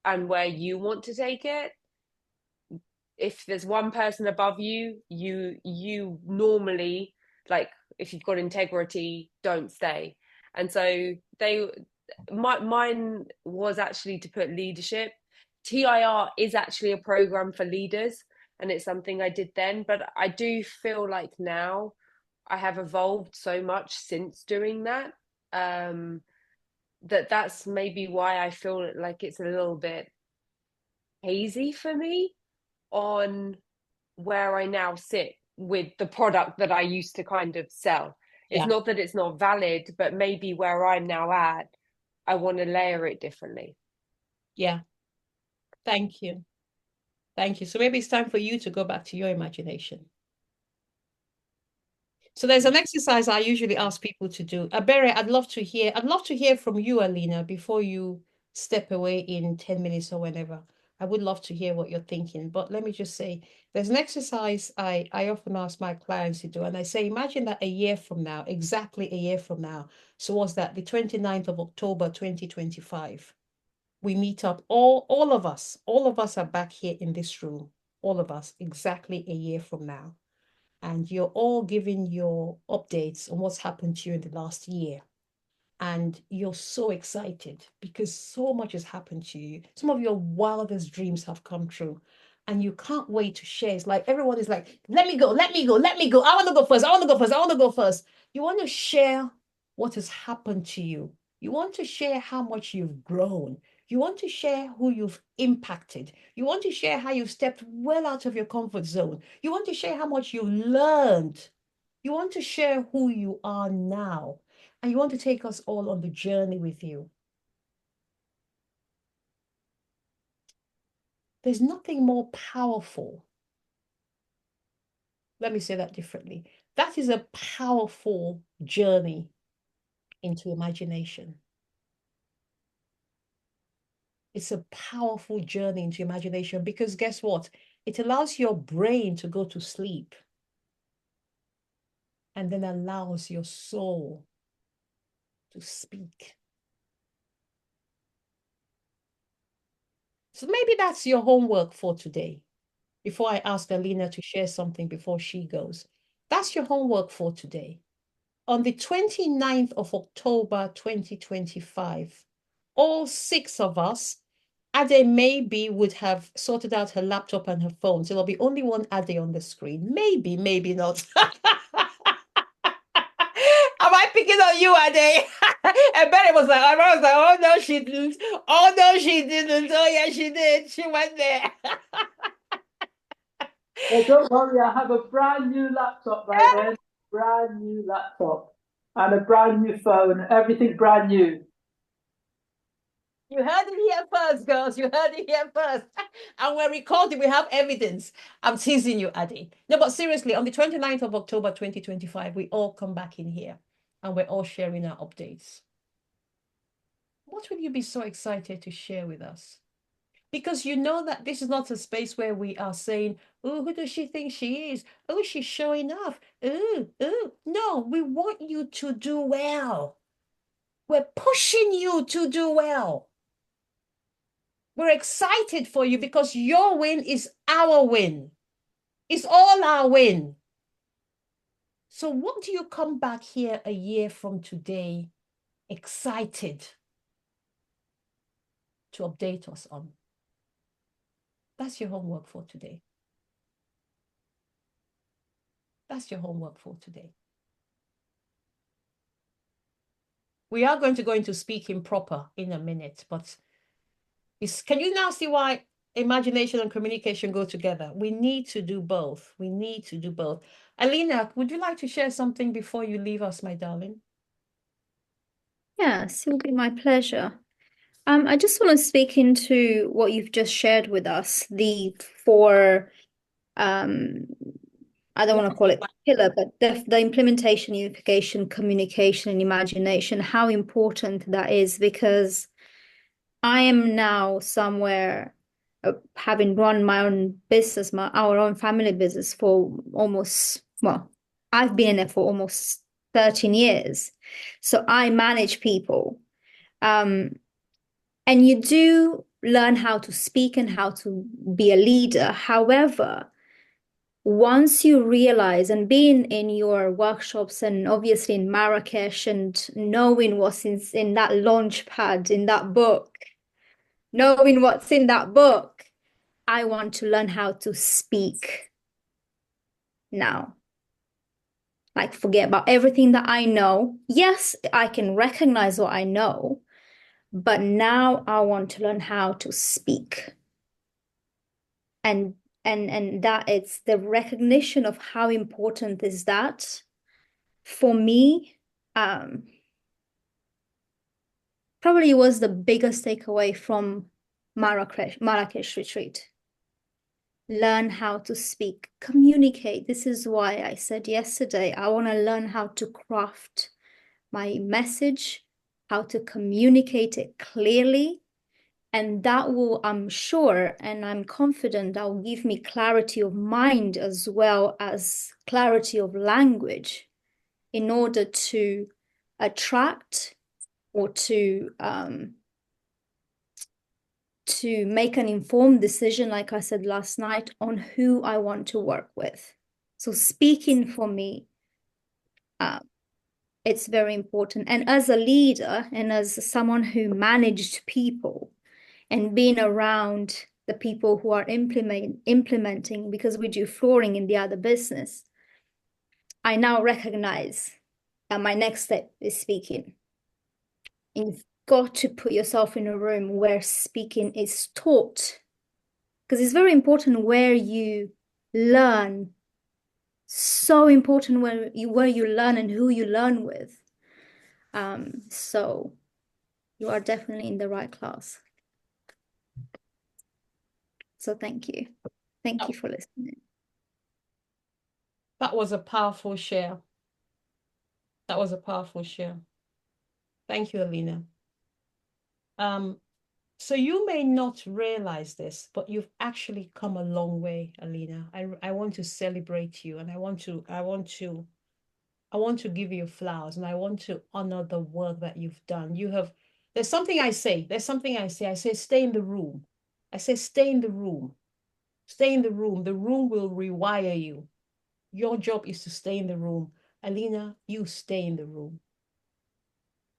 and where you want to take it. If there's one person above you, you normally, like, if you've got integrity, don't stay. And so mine was actually to put leadership. TIR is actually a program for leaders, and it's something I did then, but I do feel like now I have evolved so much since doing that, that's maybe why I feel like it's a little bit hazy for me on where I now sit with the product that I used to kind of sell. It's not that it's not valid, but maybe where I'm now at, I want to layer it differently. Yeah. Thank you. Thank you. So maybe it's time for you to go back to your imagination. So there's an exercise I usually ask people to do. Abere, I'd love to hear from you, Alina, before you step away in 10 minutes or whenever. I would love to hear what you're thinking. But let me just say, there's an exercise I often ask my clients to do. And I say, imagine that a year from now, exactly a year from now, so what's that, the 29th of October, 2025, we meet up, all of us are back here in this room, all of us, exactly a year from now. And you're all giving your updates on what's happened to you in the last year. And you're so excited because so much has happened to you. Some of your wildest dreams have come true. And you can't wait to share. It's like everyone is like, let me go, let me go, let me go. I want to go first. I want to go first. I want to go first. You want to share what has happened to you. You want to share how much you've grown. You want to share who you've impacted. You want to share how you've stepped well out of your comfort zone. You want to share how much you've learned. You want to share who you are now. And you want to take us all on the journey with you. There's nothing more powerful Let me say that differently. That is a powerful journey into imagination. It's a powerful journey into imagination because guess what? It allows your brain to go to sleep and then allows your soul to speak. So maybe that's your homework for today. Before I ask Alina to share something before she goes, that's your homework for today. On the 29th of October 2025, all 6 of us, Ade maybe would have sorted out her laptop and her phone. So there'll be only one Ade on the screen. Maybe, maybe not. Am I picking on you, Ade? And Betty was like, oh no, she didn't. Oh no, she didn't. Oh yeah, she did. She went there. Well, don't worry, I have a brand new laptop right there. Brand new laptop. And a brand new phone. Everything brand new. You heard it here first, girls. You heard it here first. And we're recording. We have evidence. I'm teasing you, Adi. No, but seriously, on the 29th of October 2025, we all come back in here and we're all sharing our updates. What will you be so excited to share with us? Because you know that this is not a space where we are saying, oh, who does she think she is? Oh, she's showing off. Oh. No, we want you to do well. We're pushing you to do well. We're excited for you because your win is our win. It's all our win. So what do you come back here a year from today excited to update us on? That's your homework for today. That's your homework for today. We are going to go into speaking proper in a minute, but can you now see why imagination and communication go together? We need to do both. We need to do both. Alina, would you like to share something before you leave us, my darling? Yes, it will be my pleasure. I just want to speak into what you've just shared with us, the 4, I don't want to call it pillar, but the implementation, unification, communication, and imagination, how important that is, because I am now somewhere having run my own business, our own family business for almost, well, I've been in it for almost 13 years. So I manage people. And you do learn how to speak and how to be a leader. However, once you realize, and being in your workshops and obviously in Marrakesh and knowing what's in that launch pad, in that book, knowing what's in that book, I want to learn how to speak now. Like, forget about everything that I know. Yes, I can recognize what I know, but now I want to learn how to speak. And that it's the recognition of how important is that for me. Probably was the biggest takeaway from Marrakesh retreat. Learn how to speak, communicate. This is why I said yesterday, I want to learn how to craft my message, how to communicate it clearly. And that will, I'm sure, and I'm confident that will give me clarity of mind as well as clarity of language in order to attract or to make an informed decision, like I said last night, on who I want to work with. So speaking for me, it's very important. And as a leader and as someone who managed people and being around the people who are implementing, because we do flooring in the other business, I now recognize that my next step is speaking. You've got to put yourself in a room where speaking is taught, because it's very important where you learn. So important where you learn and who you learn with. So you are definitely in the right class. So thank you. Thank you for listening. That was a powerful share. That was a powerful share. Thank you, Alina. So you may not realize this, but you've actually come a long way, Alina. I want to celebrate you, and I want to give you flowers, and I want to honor the work that you've done. There's something I say. I say, stay in the room. I say, stay in the room. Stay in the room. The room will rewire you. Your job is to stay in the room. Alina, you stay in the room.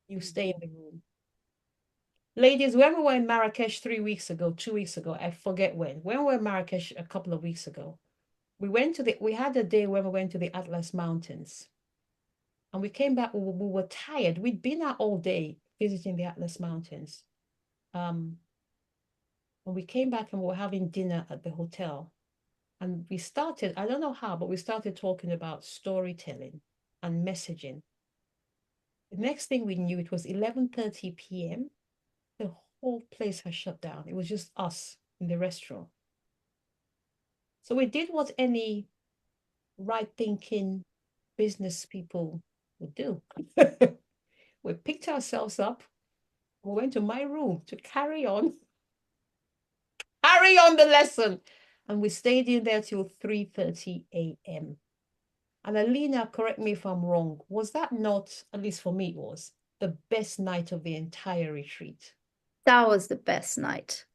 You stay in the room. Ladies, when we were in Marrakesh 2 weeks ago, I forget when we were in Marrakesh a couple of weeks ago, we had a day when we went to the Atlas Mountains. And we came back, we were tired. We'd been out all day visiting the Atlas Mountains. And we came back and we were having dinner at the hotel. And we started, I don't know how, but we started talking about storytelling and messaging. The next thing we knew, it was 11:30 p.m. The whole place had shut down. It was just us in the restaurant. So we did what any right-thinking business people would do. We picked ourselves up. We went to my room to carry on the lesson. And we stayed in there till 3:30 a.m. And Alina, correct me if I'm wrong, was that not, at least for me, it was the best night of the entire retreat? That was the best night.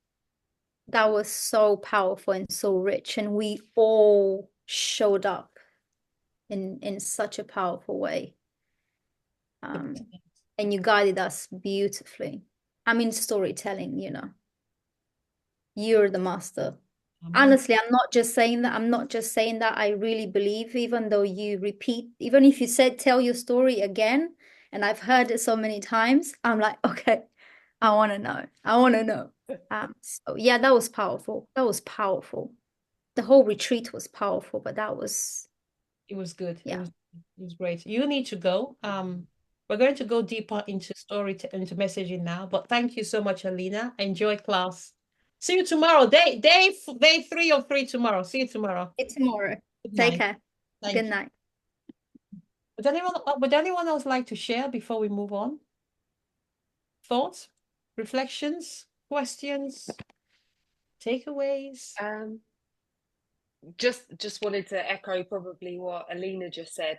That was so powerful and so rich, and we all showed up in such a powerful way. And you guided us beautifully. I mean, storytelling, you know. You're the master. Honestly, I'm not just saying that. I really believe, even though you repeat, even if you said tell your story again, and I've heard it so many times, I'm like, okay, I want to know. So yeah, that was powerful. The whole retreat was powerful, but it was good. Yeah. It was great. You need to go. We're going to go deeper into into messaging now, but thank you so much, Alina. Enjoy class. See you tomorrow. Day 3 or 3 tomorrow. See you tomorrow. See you tomorrow. Take care. Good night. Would anyone else like to share before we move on? Thoughts, reflections, questions, takeaways? Just wanted to echo probably what Alina just said,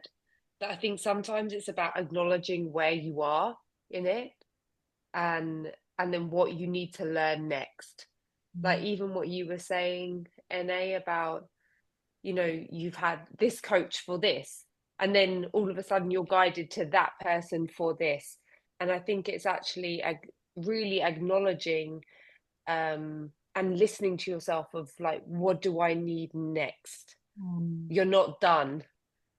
that I think sometimes it's about acknowledging where you are in it and then what you need to learn next. Like even what you were saying, NA, about, you know, you've had this coach for this, and then all of a sudden you're guided to that person for this. And I think it's actually really acknowledging and listening to yourself of like, what do I need next? You're not done.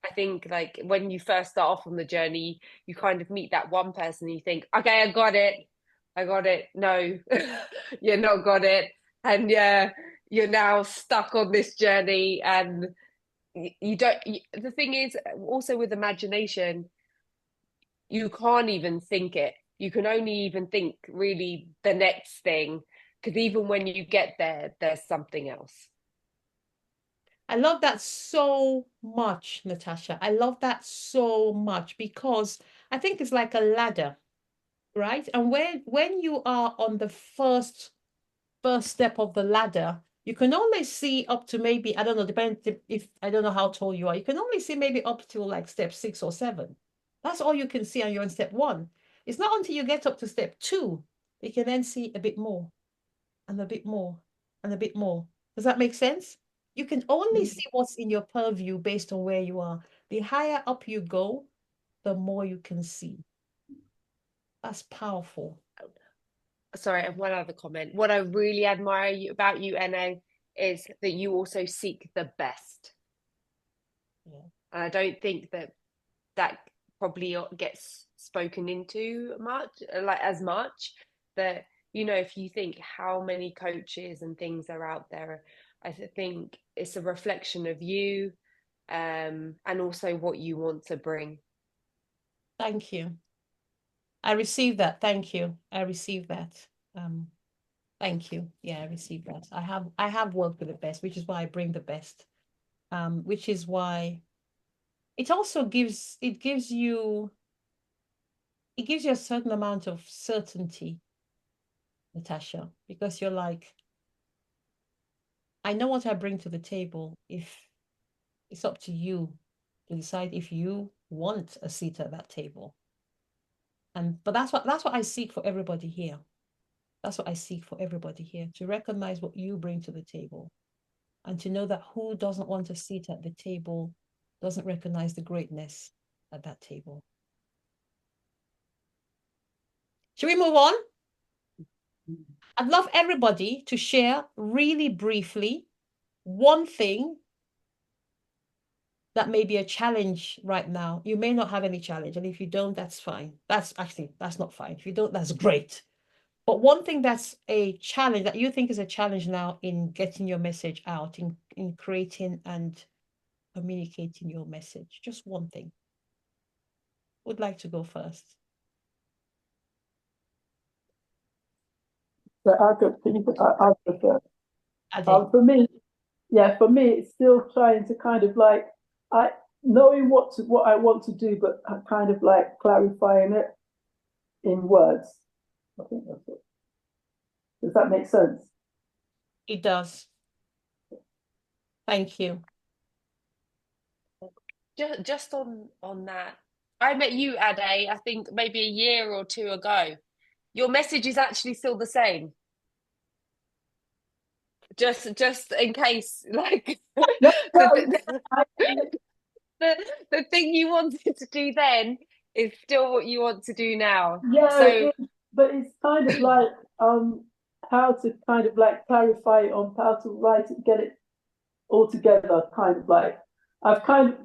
I think like when you first start off on the journey, you kind of meet that one person and you think, okay, I got it. No, you're not got it. And yeah, you're now stuck on this journey, and you don't. The thing is, also with imagination, you can't even think it. You can only even think really the next thing, because even when you get there, there's something else. I love that so much, Natasha. I love that so much, because I think it's like a ladder, right? And when you are on the first step of the ladder, you can only see up to maybe, I don't know, depending if, I don't know how tall you are, you can only see maybe up to like step 6 or 7. That's all you can see, and you're on step 1. It's not until you get up to step 2, you can then see a bit more and a bit more and a bit more. Does that make sense? You can only see what's in your purview based on where you are. The higher up you go, the more you can see. That's powerful. Sorry, and one other comment. What I really admire about you, NA, is that you also seek the best. Yeah. And I don't think that probably gets spoken into as much. That, you know, if you think how many coaches and things are out there, I think it's a reflection of you, and also what you want to bring. Thank you. I received that. Thank you. I received that. Thank you. Yeah, I received that. I have worked with the best, which is why I bring the best. Which is why it also gives you a certain amount of certainty, Natasha, because you're like, I know what I bring to the table. If it's up to you to decide if you want a seat at that table. But that's what I seek for everybody here. That's what I seek for everybody here, to recognize what you bring to the table, and to know that who doesn't want a seat at the table doesn't recognize the greatness at that table. Should we move on? I'd love everybody to share really briefly one thing that may be a challenge right now. You may not have any challenge, and if you don't, that's fine. That's not fine. If you don't, that's great. But one thing that's a challenge that you think is a challenge now in getting your message out, in creating and communicating your message. Just one thing. Would like to go first? So I'll go first. Ade. For me, it's still trying to kind of like, knowing what I want to do, but kind of like clarifying it in words. I think that's it. Does that make sense? It does. Thank you. Just on that, I met you, Ade, I think maybe a year or two ago. Your message is actually still the same. Just in case, like the thing you wanted to do then is still what you want to do now. Yeah, So but it's kind of like how to kind of like clarify it on how to write it, get it all together. Kind of like I've got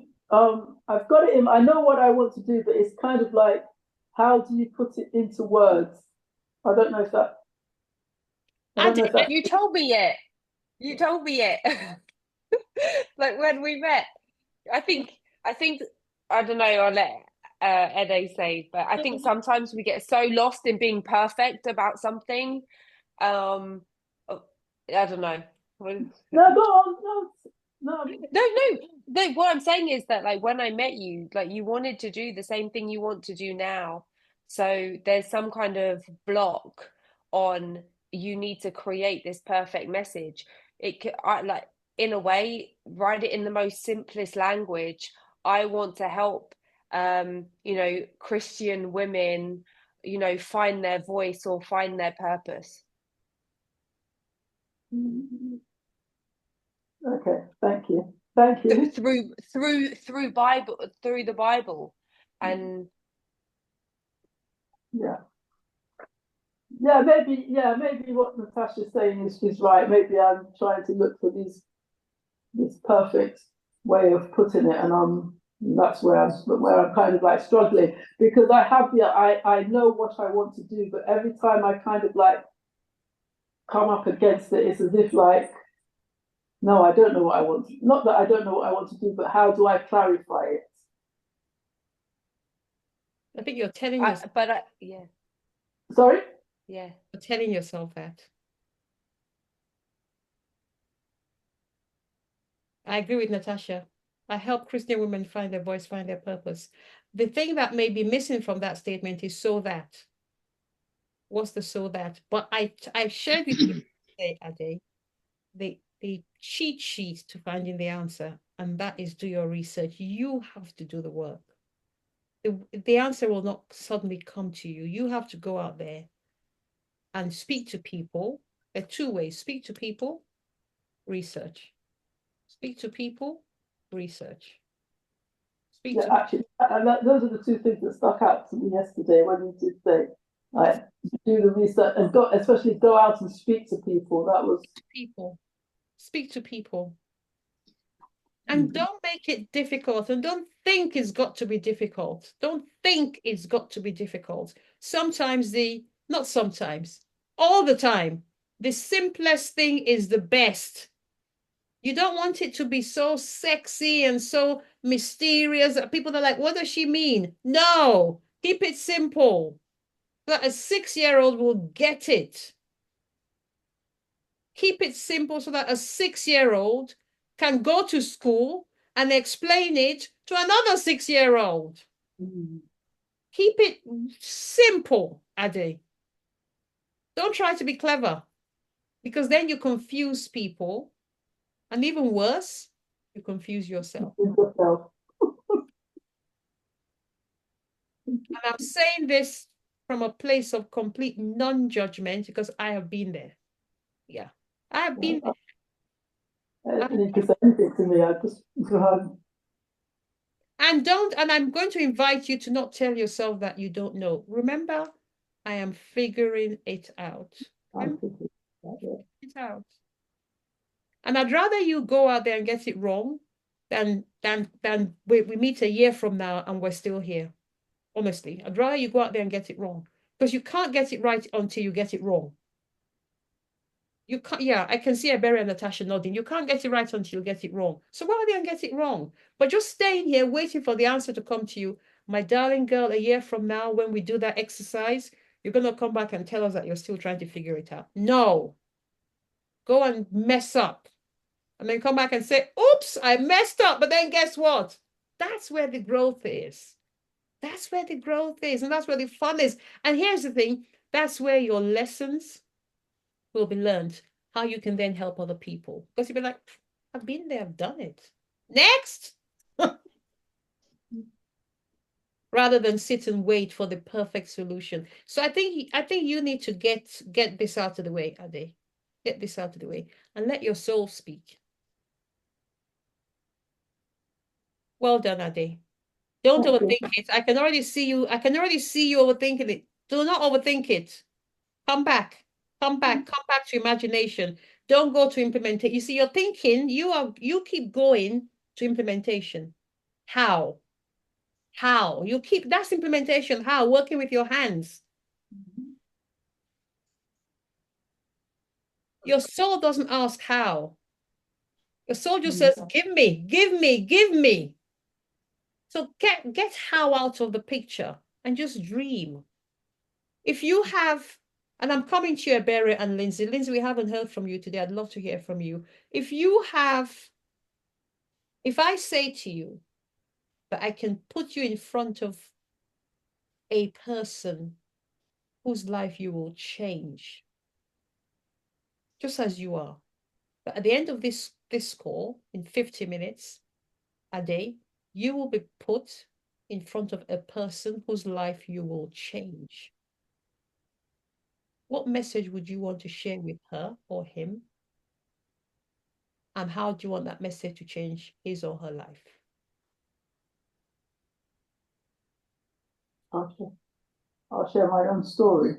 it in. I know what I want to do, but it's kind of like, how do you put it into words? I don't know if that. you told me it. You told me it. Like when we met. I think I don't know, I'll let Ede say, but I think sometimes we get so lost in being perfect about something. I don't know. No, go on. No. What I'm saying is that, like, when I met you, like, you wanted to do the same thing you want to do now. So there's some kind of block on, you need to create this perfect message. Like, in a way, write it in the most simplest language. I want to help, Christian women, find their voice or find their purpose. Okay, thank you. Through the Bible, and maybe what Natasha's saying is right. Maybe I'm trying to look for this perfect way of putting it, and that's where I'm kind of like struggling, because I know what I want to do, but every time I kind of like come up against it, it's as if like, no, I don't know what I want. Not that I don't know what I want to do, but how do I clarify it? I think you're telling yourself. Yeah. Sorry? Yeah. You're telling yourself that. I agree with Natasha. I help Christian women find their voice, find their purpose. The thing that may be missing from that statement is so that. What's the so that? But I shared with you today, Ade, the cheat sheet to finding the answer, and that is do your research. You have to do the work. The answer will not suddenly come to you. You have to go out there and speak to people. There are two ways: speak to people, research. Speak to people, research. Actually, those are the two things that stuck out to me yesterday when you did say, like, do the research and especially go out and speak to people. That was people. Speak to people. And don't make it difficult, and don't think it's got to be difficult. Don't think it's got to be difficult. Sometimes not sometimes, all the time, the simplest thing is the best. You don't want it to be so sexy and so mysterious that people are like, what does she mean? No, keep it simple. But a 6-year-old will get it. Keep it simple so that a 6-year-old can go to school and explain it to another 6-year-old. Mm. Keep it simple, Ade. Don't try to be clever, because then you confuse people. And even worse, you confuse yourself. With yourself. And I'm saying this from a place of complete non-judgment because I have been there. Yeah, I have been there. I don't need to say anything to me. I just And I'm going to invite you to not tell yourself that you don't know. Remember, I am figuring it out. I'm thinking about it. It out. And I'd rather you go out there and get it wrong than we meet a year from now and we're still here. Honestly, I'd rather you go out there and get it wrong, because you can't get it right until you get it wrong. You can't, yeah, I can see Ebere and Natasha nodding. You can't get it right until you get it wrong. So go out there and get it wrong. But just staying here waiting for the answer to come to you, my darling girl, a year from now, when we do that exercise, you're going to come back and tell us that you're still trying to figure it out. No. Go and mess up. And then come back and say, oops, I messed up. But then guess what? That's where the growth is. That's where the growth is. And that's where the fun is. And here's the thing. That's where your lessons will be learned. How you can then help other people. Because you'll be like, I've been there, I've done it. Next. Rather than sit and wait for the perfect solution. So I think you need to get this out of the way, Ade. Get this out of the way and let your soul speak. Well done, Ade. Don't overthink it. I can already see you overthinking it. Do not overthink it. Come back. Come back to imagination. Don't go to implementation. You see, you're thinking, you keep going to implementation. How? That's implementation. How? Working with your hands. Your soul doesn't ask how. Your soul just says, give me, give me, give me. So get how out of the picture and just dream. If you have, and I'm coming to you, Ebere and Lindsay. Lindsay, we haven't heard from you today. I'd love to hear from you. If I say to you that I can put you in front of a person whose life you will change, just as you are. But at the end of this call, in 50 minutes a day, you will be put in front of a person whose life you will change. What message would you want to share with her or him? And how do you want that message to change his or her life? I'll share my own story.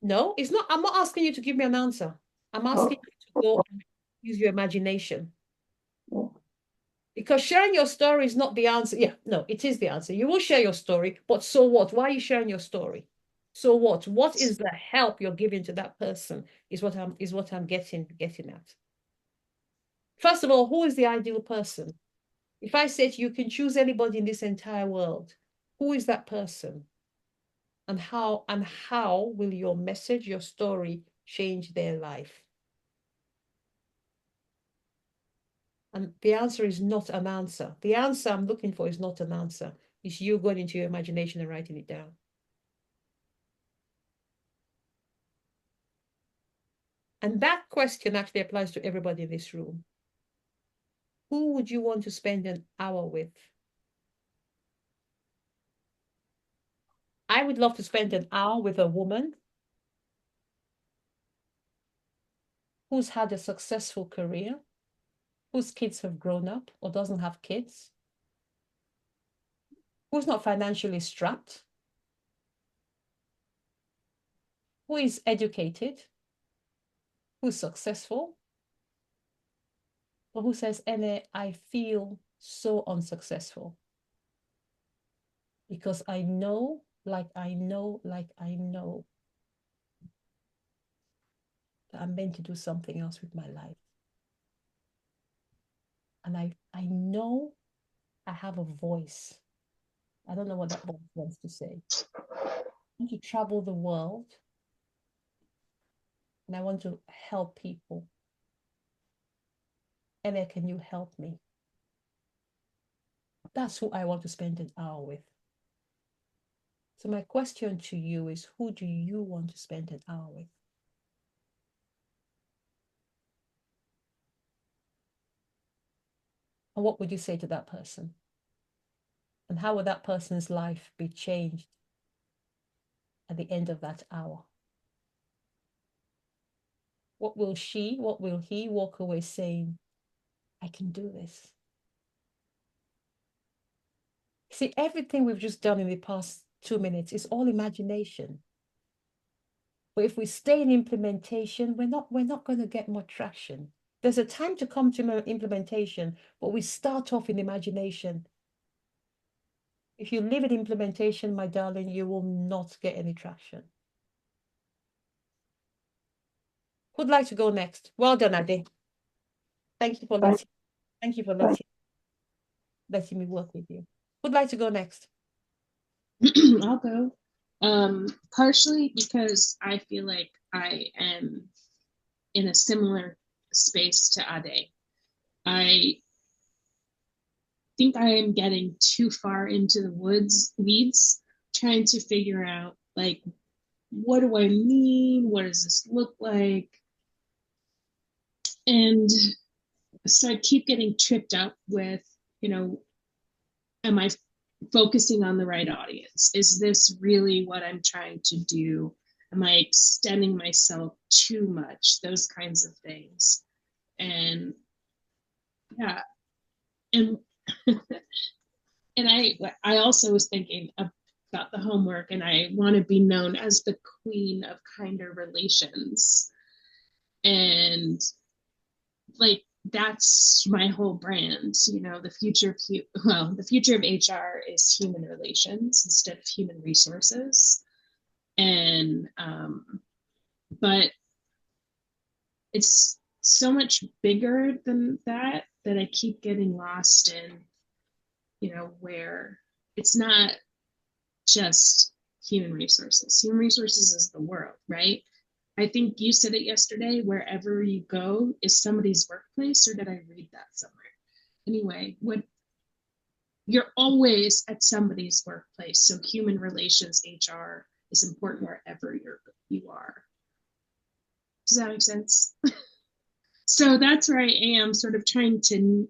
No, it's not. I'm not asking you to give me an answer. I'm asking you to go and use your imagination. Because sharing your story is not the answer. Yeah, no, it is the answer. You will share your story, but so what? Why are you sharing your story? So what? What is the help you're giving to that person? Is what I'm getting at. First of all, who is the ideal person? If I say to you, you can choose anybody in this entire world, who is that person? And how will your message, your story, change their life? And the answer is not an answer. The answer I'm looking for is not an answer. It's you going into your imagination and writing it down. And that question actually applies to everybody in this room. Who would you want to spend an hour with? I would love to spend an hour with a woman who's had a successful career, whose kids have grown up or doesn't have kids, who's not financially strapped, who is educated, who's successful, or who says, Ene, I feel so unsuccessful because I know that I'm meant to do something else with my life. And I know I have a voice. I don't know what that voice wants to say. I want to travel the world and I want to help people. Ene, can you help me? That's who I want to spend an hour with. So my question to you is, who do you want to spend an hour with? And what would you say to that person? And how would that person's life be changed at the end of that hour? What will he walk away saying, I can do this? See, everything we've just done in the past 2 minutes is all imagination. But if we stay in implementation, we're not going to get much traction. There's a time to come to implementation, but we start off in imagination. If you live in implementation, my darling, you will not get any traction. Who'd like to go next? Well done, Ade. Thank you for letting me work with you. Who'd like to go next? I'll go. Partially because I feel like I am in a similar space to Ade. I think I am getting too far into the weeds, trying to figure out, like, what do I mean? What does this look like? And so I keep getting tripped up with, am I focusing on the right audience? Is this really what I'm trying to do? Am I extending myself too much? Those kinds of things. And yeah, and and I also was thinking about the homework, and I want to be known as the queen of kinder relations. And like, that's my whole brand. The future of HR is human relations instead of human resources. And but it's so much bigger than that I keep getting lost in, where it's not just human resources. Human resources is the world, right? I think you said it yesterday, wherever you go is somebody's workplace, or did I read that somewhere? Anyway, you're always at somebody's workplace. So human relations, HR is important wherever you are. Does that make sense? So that's where I am, sort of trying to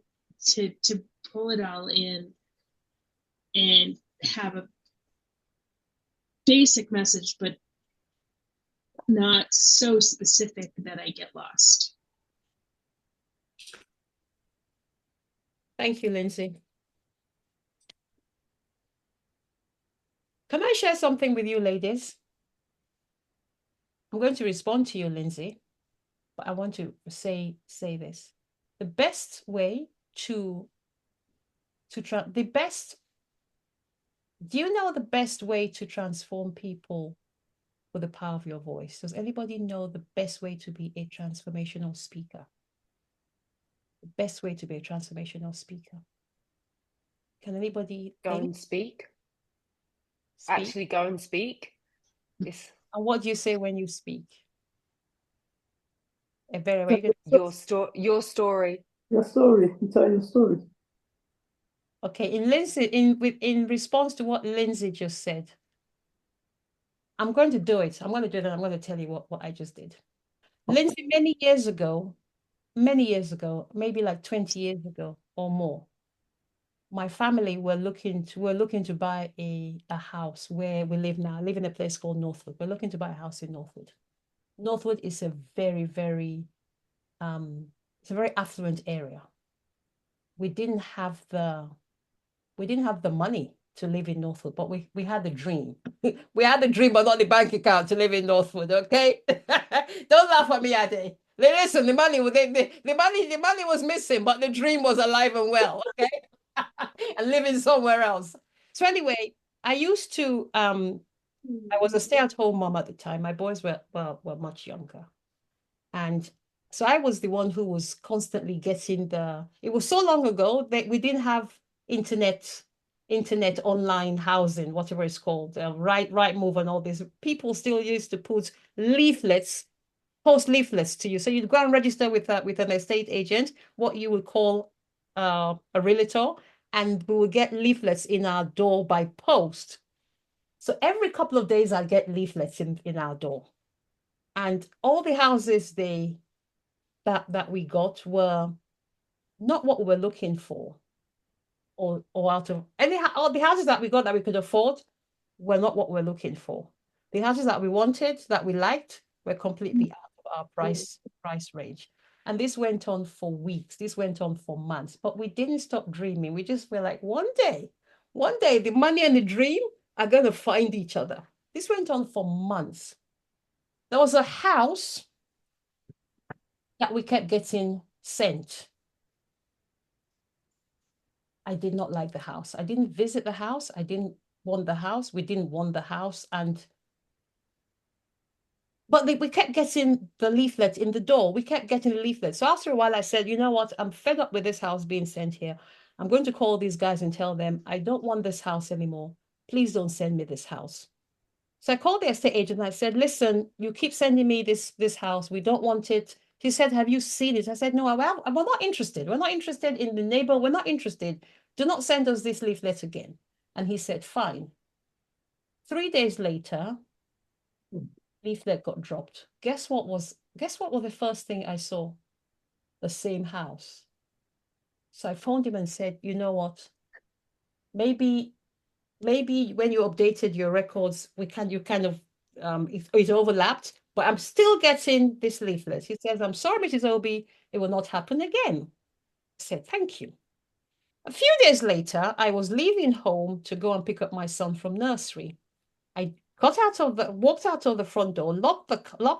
pull it all in and have a basic message, but not so specific that I get lost. Thank you, Lindsay. Can I share something with you, ladies? I'm going to respond to you, Lindsay, but I want to say this. The best way do you know the best way to transform people with the power of your voice? Does anybody know the best way to be a transformational speaker? The best way to be a transformational speaker? Can anybody Go and speak? Actually go and speak. Yes. And what do you say when you speak? Very good. Your story. Your story. You tell your story. Okay, in response to what Lindsay just said, I'm going to do it. I'm going to do it, and I'm going to tell you what I just did. Lindsay, many years ago, maybe like 20 years ago or more, my family were looking to buy a house where we live now. I live in a place called Northwood. We're looking to buy a house in Northwood. Northwood is a very, very it's a very affluent area. We didn't have the money to live in Northwood, but we had the dream. We had the dream, but not the bank account to live in Northwood. Okay, don't laugh at me, Ade. Listen, the money was missing, but the dream was alive and well. Okay, and living somewhere else. So anyway, I used to I was a stay-at-home mom at the time. My boys were much younger, and so I was the one who was constantly getting it was so long ago that we didn't have internet online housing, whatever it's called, Rightmove and all this. People still used to put post leaflets to you. So you'd go and register with an estate agent, what you would call a realtor, and we would get leaflets in our door by post. So every couple of days I'd get leaflets in our door. And all the houses that we got were not what we were looking for, or out of all the houses that we got that we could afford were not what we're looking for. The houses that we wanted, that we liked, were completely out of our price range. And this went on for weeks. This went on for months. But we didn't stop dreaming. We just were like, one day, the money and the dream are going to find each other. This went on for months. There was a house that we kept getting sent. I did not like the house. I didn't visit the house. I didn't want the house. We didn't want the house. But we kept getting the leaflet in the door. We kept getting the leaflet. So after a while, I said, you know what? I'm fed up with this house being sent here. I'm going to call these guys and tell them, I don't want this house anymore. Please don't send me this house. So I called the estate agent and I said, listen, you keep sending me this house. We don't want it. He said, have you seen it? I said, no, we're not interested. We're not interested in the neighbor. We're not interested. Do not send us this leaflet again. And he said, fine. 3 days later, leaflet got dropped. Guess what was the first thing I saw? The same house. So I phoned him and said, you know what? Maybe when you updated your records, it overlapped, but I'm still getting this leaflet. He says, I'm sorry, Mrs. Obi, it will not happen again. I said, thank you. A few days later, I was leaving home to go and pick up my son from nursery. I walked out of the front door, locked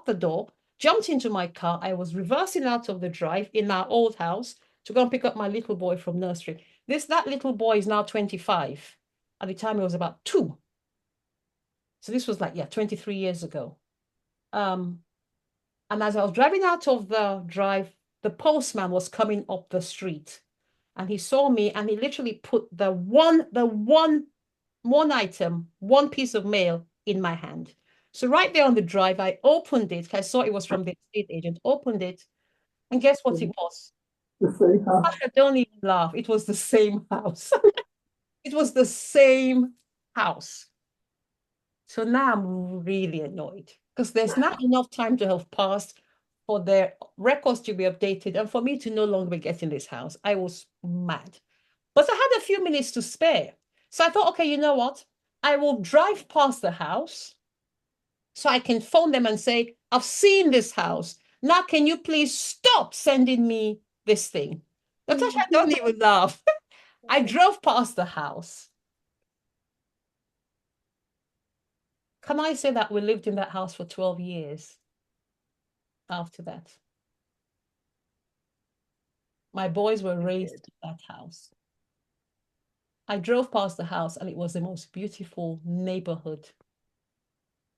the door, jumped into my car. I was reversing out of the drive in our old house to go and pick up my little boy from nursery. That little boy is now 25. At the time, he was about 2. So this was 23 years ago. And as I was driving out of the drive, the postman was coming up the street, and he saw me, and he literally put the one item, one piece of mail in my hand. So right there on the drive, I opened it. I saw it was from the estate agent. Opened it, and guess what it was? The same house. I don't even laugh. It was the same house. It was the same house. So now I'm really annoyed because there's not enough time to have passed for their records to be updated and for me to no longer be getting this house. I was mad. But I had a few minutes to spare. So I thought, okay, you know what? I will drive past the house so I can phone them and say, I've seen this house. Now, can you please stop sending me this thing? Natasha, don't even laugh. I drove past the house. Can I say that we lived in that house for 12 years after that? My boys were raised in that house. I drove past the house and it was the most beautiful neighborhood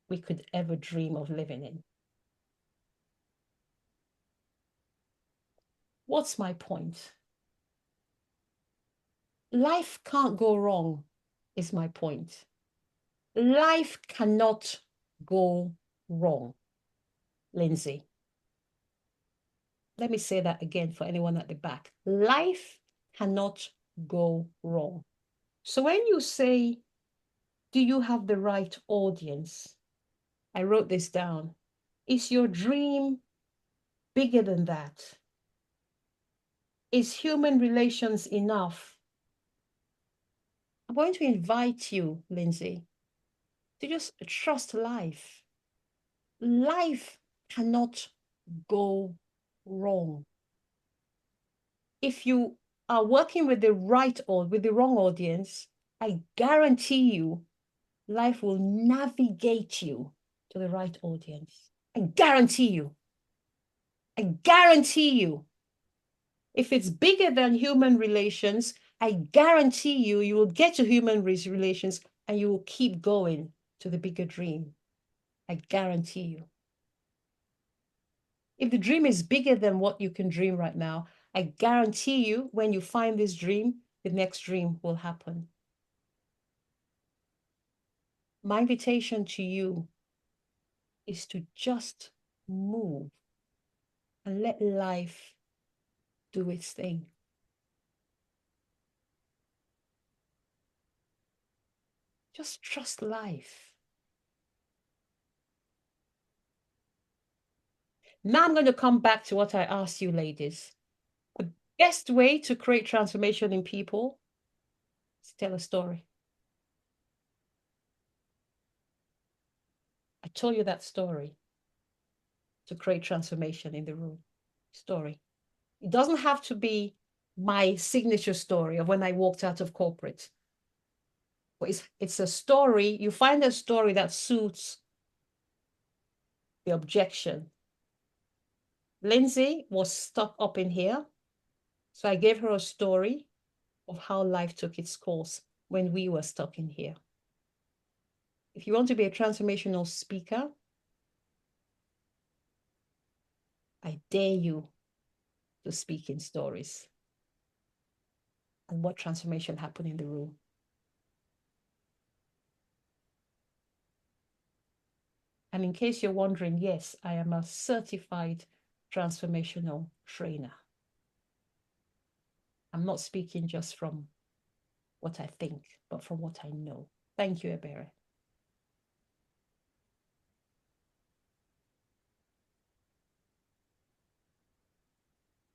we could ever dream of living in. What's my point? Life can't go wrong, is my point. Life cannot go wrong, Lindsay. Let me say that again for anyone at the back. Life cannot go wrong. So when you say, do you have the right audience? I wrote this down. Is your dream bigger than that? Is human relations enough? I'm going to invite you, Lindsay, to just trust life. Life cannot go wrong. If you are working with the wrong audience, I guarantee you, life will navigate you to the right audience. I guarantee you. I guarantee you. If it's bigger than human relations, I guarantee you, you will get to human relations and you will keep going to the bigger dream. I guarantee you. If the dream is bigger than what you can dream right now, I guarantee you, when you find this dream, the next dream will happen. My invitation to you is to just move and let life do its thing. Just trust life. Now I'm going to come back to what I asked you, ladies. The best way to create transformation in people is tell a story. I told you that story to create transformation in the room. Story. It doesn't have to be my signature story of when I walked out of corporate. But it's a story. You find a story that suits the objection. Lindsay was stuck up in here. So I gave her a story of how life took its course when we were stuck in here. If you want to be a transformational speaker, I dare you to speak in stories and what transformation happened in the room. And in case you're wondering, yes, I am a certified transformational trainer. I'm not speaking just from what I think, but from what I know. Thank you, Ebere.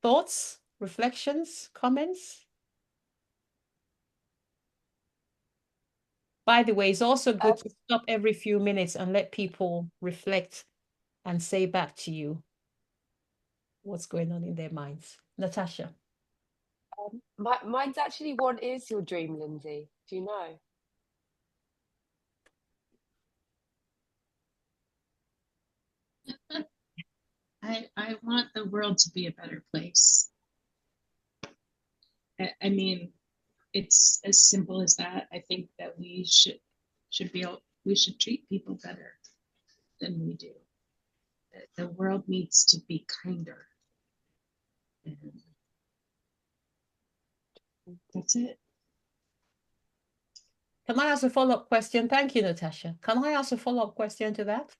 Thoughts, reflections, comments? By the way, it's also good to stop every few minutes and let people reflect and say back to you what's going on in their minds. Natasha. Mine's actually, what is your dream, Lindsay? Do you know? I want the world to be a better place. I mean, it's as simple as that. I think that we should treat people better than we do. The world needs to be kinder. And that's it. Can I ask a follow-up question? Thank you, Natasha. Can I ask a follow-up question to that?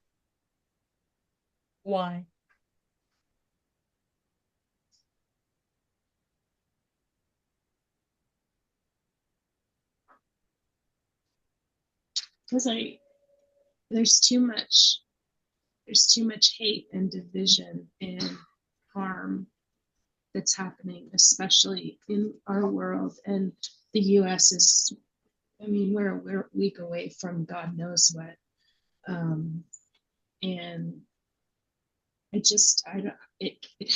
Why? Because there's too much hate and division and harm that's happening, especially in our world. And the US is, I mean, we're a week away from God knows what. And it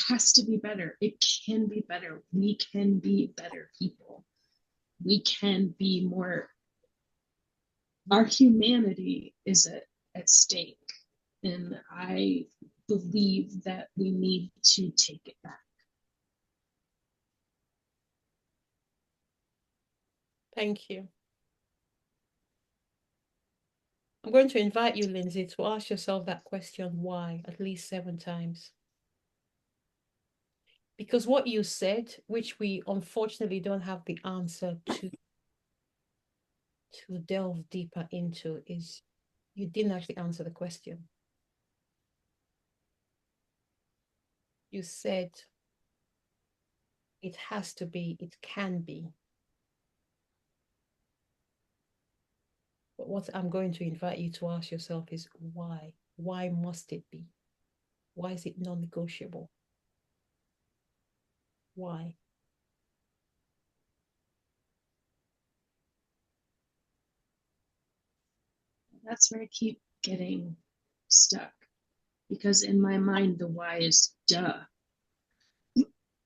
has to be better. It can be better. We can be better people. We can be more, our humanity is at stake. And I believe that we need to take it back. Thank you. I'm going to invite you, Lindsay, to ask yourself that question, why, at least 7 times. Because what you said, which we unfortunately don't have the answer to delve deeper into, is you didn't actually answer the question. You said it has to be, it can be. But what I'm going to invite you to ask yourself is why? Why must it be? Why is it non-negotiable? Why? That's where I keep getting stuck, because in my mind the why is duh.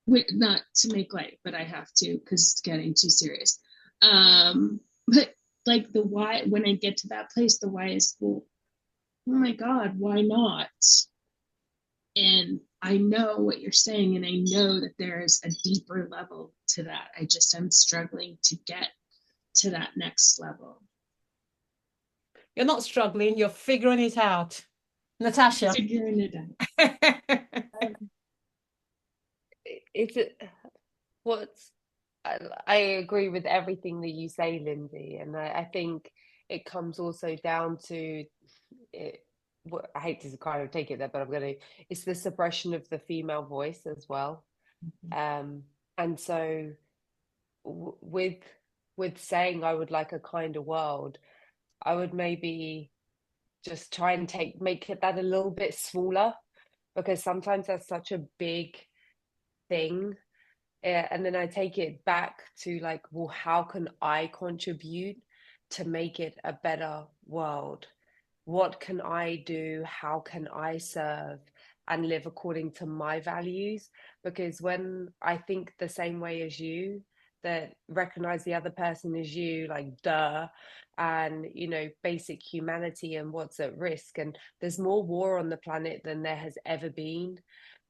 Wait, not to make light, but I have to because it's getting too serious. But like the why, when I get to that place, the why is, well, oh my God, why not? And I know what you're saying, and I know that there is a deeper level to that. I just am struggling to get to that next level. You're not struggling, you're figuring it out. Natasha. Figuring it out. Is it what's I agree with everything that you say, Lindsay, and I think it comes also down to it. I hate to kind of take it there, but I'm going to. It's the suppression of the female voice as well, and so with saying I would like a kinder world, I would maybe just try and make it that a little bit smaller, because sometimes that's such a big thing. And then I take it back to like, well, how can I contribute to make it a better world? What can I do? How can I serve and live according to my values? Because when I think the same way as you, that recognize the other person as you, like duh, and basic humanity and what's at risk. And there's more war on the planet than there has ever been.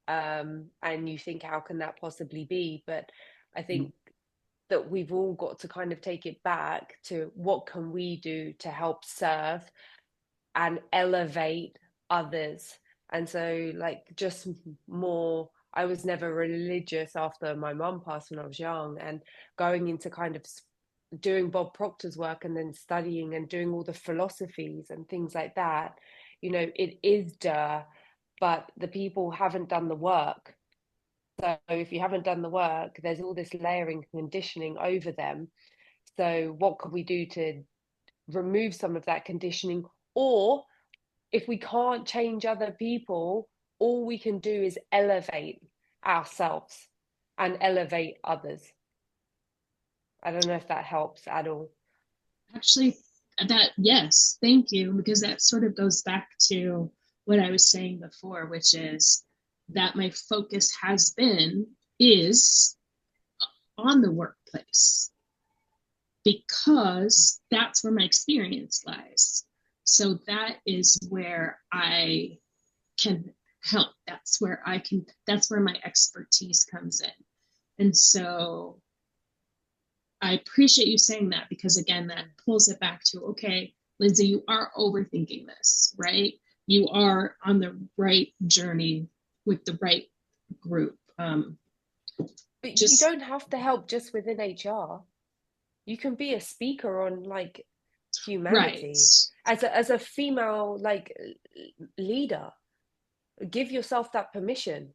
And you think, how can that possibly be? But I think that we've all got to kind of take it back to what can we do to help serve and elevate others. And so like just more, I was never religious after my mum passed when I was young, and going into kind of doing Bob Proctor's work and then studying and doing all the philosophies and things like that, it is but the people haven't done the work. So if you haven't done the work, there's all this layering conditioning over them. So what can we do to remove some of that conditioning? Or if we can't change other people, all we can do is elevate ourselves and elevate others. I don't know if that helps at all. Actually, yes, thank you, because that sort of goes back to what I was saying before, which is that my focus is on the workplace, because that's where my experience lies. So that is where I can help. That's where my expertise comes in. And so I appreciate you saying that, because again, that pulls it back to, okay, Lindsay, you are overthinking this, right? You are on the right journey with the right group. But you don't have to help just within HR. You can be a speaker on like humanity, right, as a female like leader. Give yourself that permission.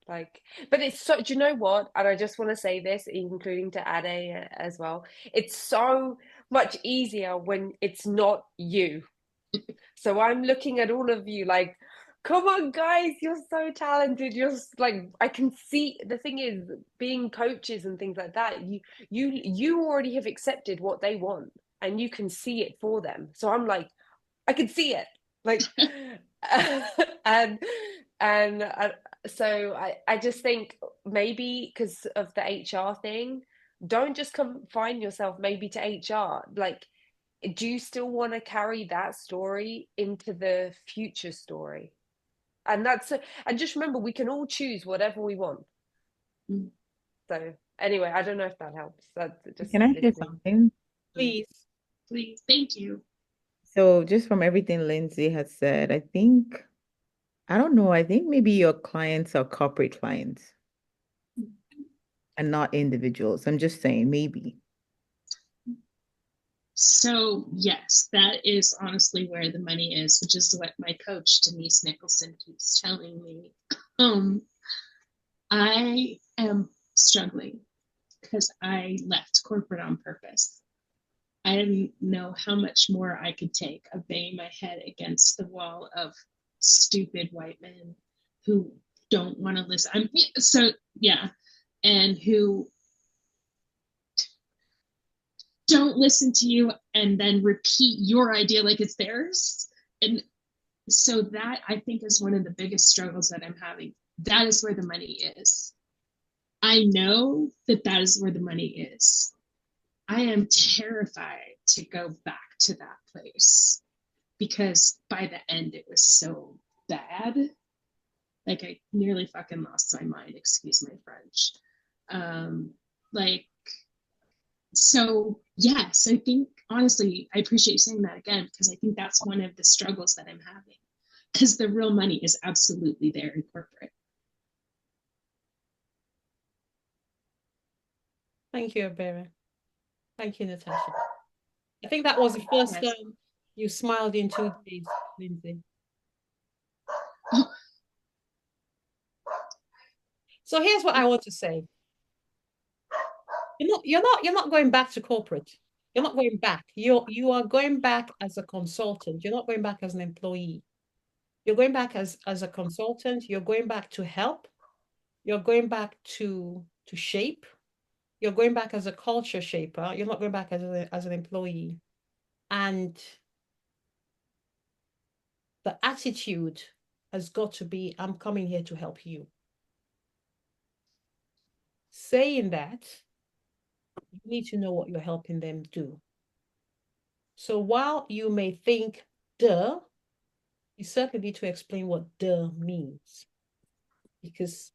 Like, but it's so, do you know what? And I just want to say this, including to Ade as well. It's so much easier when it's not you. So I'm looking at all of you like, come on, guys, you're so talented. You're like, I can see. The thing is, being coaches and things like that, you already have accepted what they want, and you can see it for them. So I'm like, I can see it, like, and so I just think maybe because of the HR thing, don't just confine yourself maybe to HR. Like, do you still want to carry that story into the future story? And and just remember, we can all choose whatever we want. So anyway, I don't know if that helps. Can I say something? Please. Thank you. So just from everything Lindsay has said, I don't know, I think maybe your clients are corporate clients and not individuals. I'm just saying, maybe. So yes, that is honestly where the money is, which is what my coach Denise Nicholson keeps telling me. I am struggling because I left corporate on purpose. I didn't know how much more I could take of banging my head against the wall of stupid white men who don't want to listen. And who don't listen to you and then repeat your idea like it's theirs. And so that, I think, is one of the biggest struggles that I'm having. That is where the money is. I know that is where the money is. I am terrified to go back to that place, because by the end it was so bad. Like, I nearly fucking lost my mind, excuse my French. So yes, I think, honestly, I appreciate you saying that again, because I think that's one of the struggles that I'm having, because the real money is absolutely there in corporate. Thank you, Abera. Thank you, Natasha. I think that was the first time you smiled in 2 days, Lindsay. So here's what I want to say. You're not going back to corporate. You're not going back. You are going back as a consultant. You're not going back as an employee. You're going back as a consultant. You're going back to help. You're going back to shape. You're going back as a culture shaper. You're not going back as an employee. And the attitude has got to be, I'm coming here to help you. Saying that, you need to know what you're helping them do. So while you may think, duh, you certainly need to explain what duh means. Because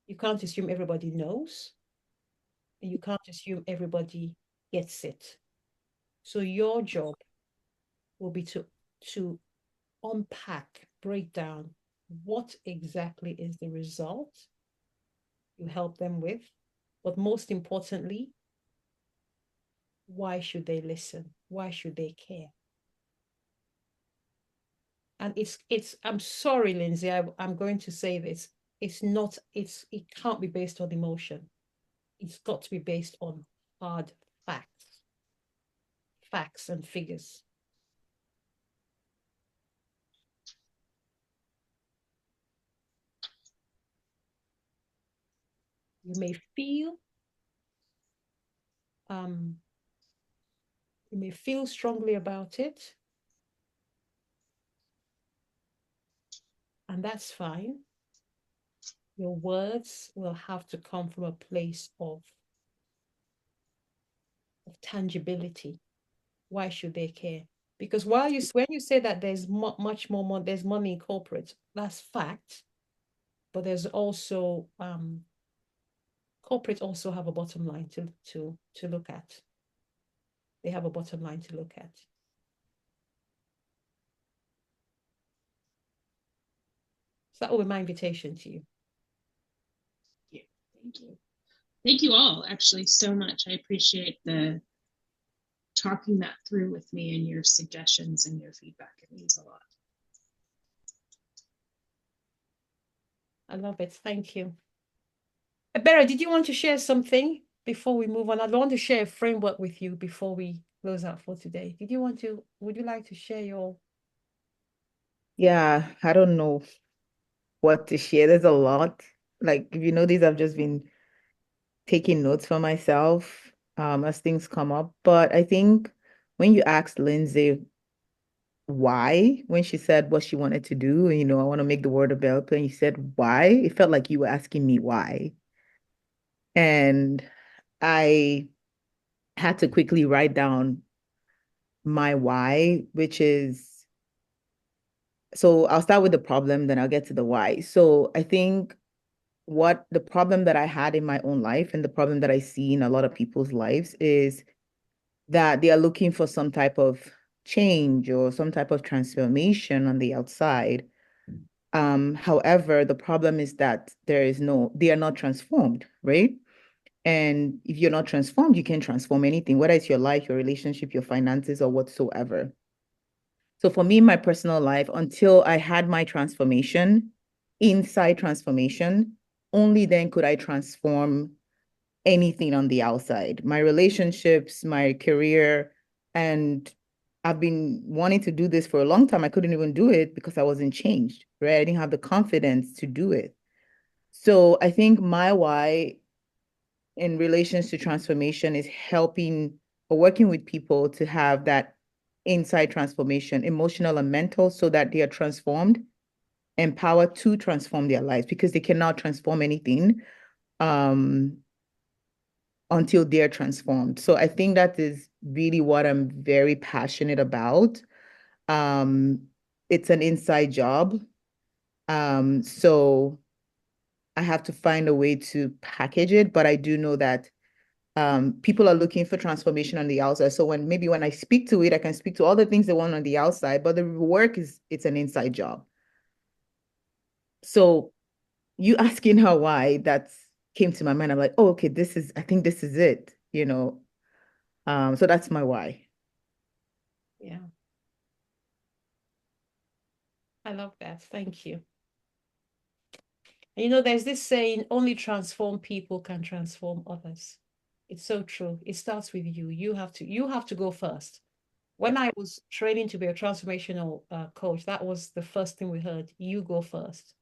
you can't assume everybody knows, and you can't assume everybody gets it. So your job will be to unpack, break down what exactly is the result you help them with, but most importantly, why should they listen? Why should they care? And I'm sorry, Lindsay, I'm going to say this. It can't be based on emotion. It's got to be based on hard facts and figures. You may feel strongly about it, and that's fine. Your words will have to come from a place of tangibility. Why should they care? Because when you say that there's much more money, there's money in corporate, that's fact. But there's also corporate also have a bottom line to look at. They have a bottom line to look at. So that will be my invitation to you. Yeah, thank you. Thank you all, actually, so much. I appreciate the talking that through with me and your suggestions and your feedback. It means a lot. I love it. Thank you. Ebere, did you want to share something before we move on? I want to share a framework with you before we close out for today. Would you like to share your? Yeah, I don't know what to share. There's a lot. Like, if you notice, I've just been taking notes for myself as things come up. But I think when you asked Lindsay why, when she said what she wanted to do, I want to make the world a better place, and you said why, it felt like you were asking me why. And I had to quickly write down my why, which is, so I'll start with the problem, then I'll get to the why. So I think what the problem that I had in my own life and the problem that I see in a lot of people's lives is that they are looking for some type of change or some type of transformation on the outside. However, the problem is that they are not transformed, right? And if you're not transformed, you can't transform anything, whether it's your life, your relationship, your finances, or whatsoever. So for me, my personal life, until I had my transformation, inside transformation, only then could I transform anything on the outside, my relationships, my career. And I've been wanting to do this for a long time. I couldn't even do it because I wasn't changed, right? I didn't have the confidence to do it. So I think my why in relations to transformation is helping or working with people to have that inside transformation, emotional and mental, so that they are transformed, empowered to transform their lives, because they cannot transform anything until they're transformed. So I think that is really what I'm very passionate about. It's an inside job. So I have to find a way to package it, but I do know that people are looking for transformation on the outside. So when I speak to it, I can speak to all the things they want on the outside, but the work it's an inside job. So you asking her why, that came to my mind. I'm like, oh, okay, I think this is it, so that's my why. Yeah. I love that. Thank you. There's this saying, only transform people can transform others. It's so true. It starts with you. You have to go first. When I was training to be a transformational coach, that was the first thing we heard. You go first.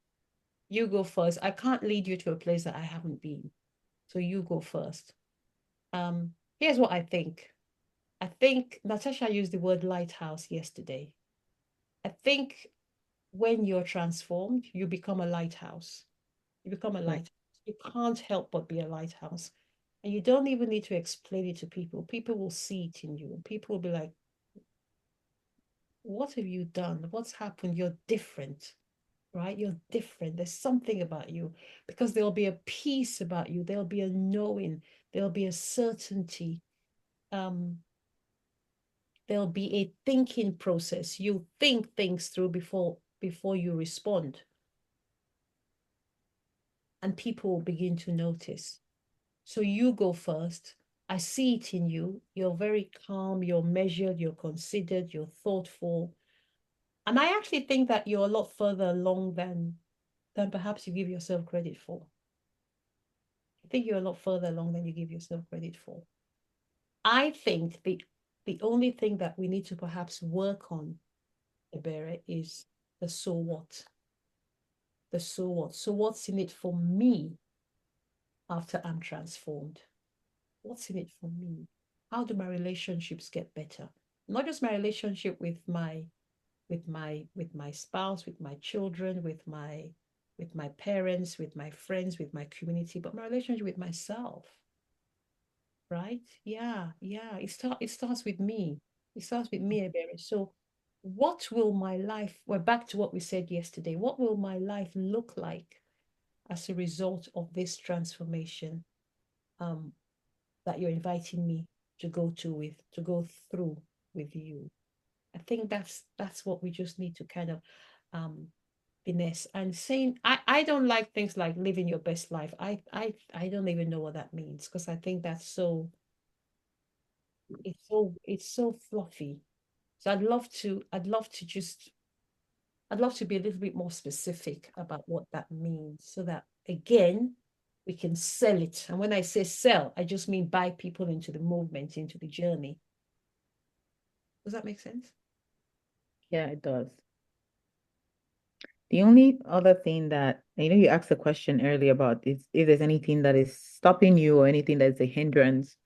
You go first. I can't lead you to a place that I haven't been. So you go first. Here's what I think. I think Natasha used the word lighthouse yesterday. I think when you're transformed, you become a lighthouse. You become a lighthouse. You can't help but be a lighthouse. And you don't even need to explain it to people. People will see it in you. People will be like, what have you done? What's happened? You're different, right? You're different. There's something about you, because there'll be a peace about you. There'll be a knowing. There'll be a certainty. There'll be a thinking process. You think things through before you respond. And people will begin to notice. So you go first. I see it in you. You're very calm, you're measured, you're considered, you're thoughtful. And I actually think that you're a lot further along than perhaps you give yourself credit for. I think you're a lot further along than you give yourself credit for. I think the only thing that we need to perhaps work on, Ebere, is the so what. The so what. So what's in it for me after I'm transformed? What's in it for me? How do my relationships get better? Not just my relationship with my spouse, with my children, with my parents, with my friends, with my community, but my relationship with myself. Right? Yeah. It starts with me. It starts with me, Ebere. So what will my life, we're back to what we said yesterday, what will my life look like as a result of this transformation that you're inviting me to go through with you? I think that's what we just need to kind of finesse. And saying, I don't like things like living your best life. I don't even know what that means, because I think that's so, it's so fluffy. So I'd love to be a little bit more specific about what that means, so that again we can sell it. And when I say sell, I just mean buy people into the movement, into the journey. Does that make sense? Yeah, it does. The only other thing that, you asked a question earlier about is if there's anything that is stopping you or anything that's a hindrance.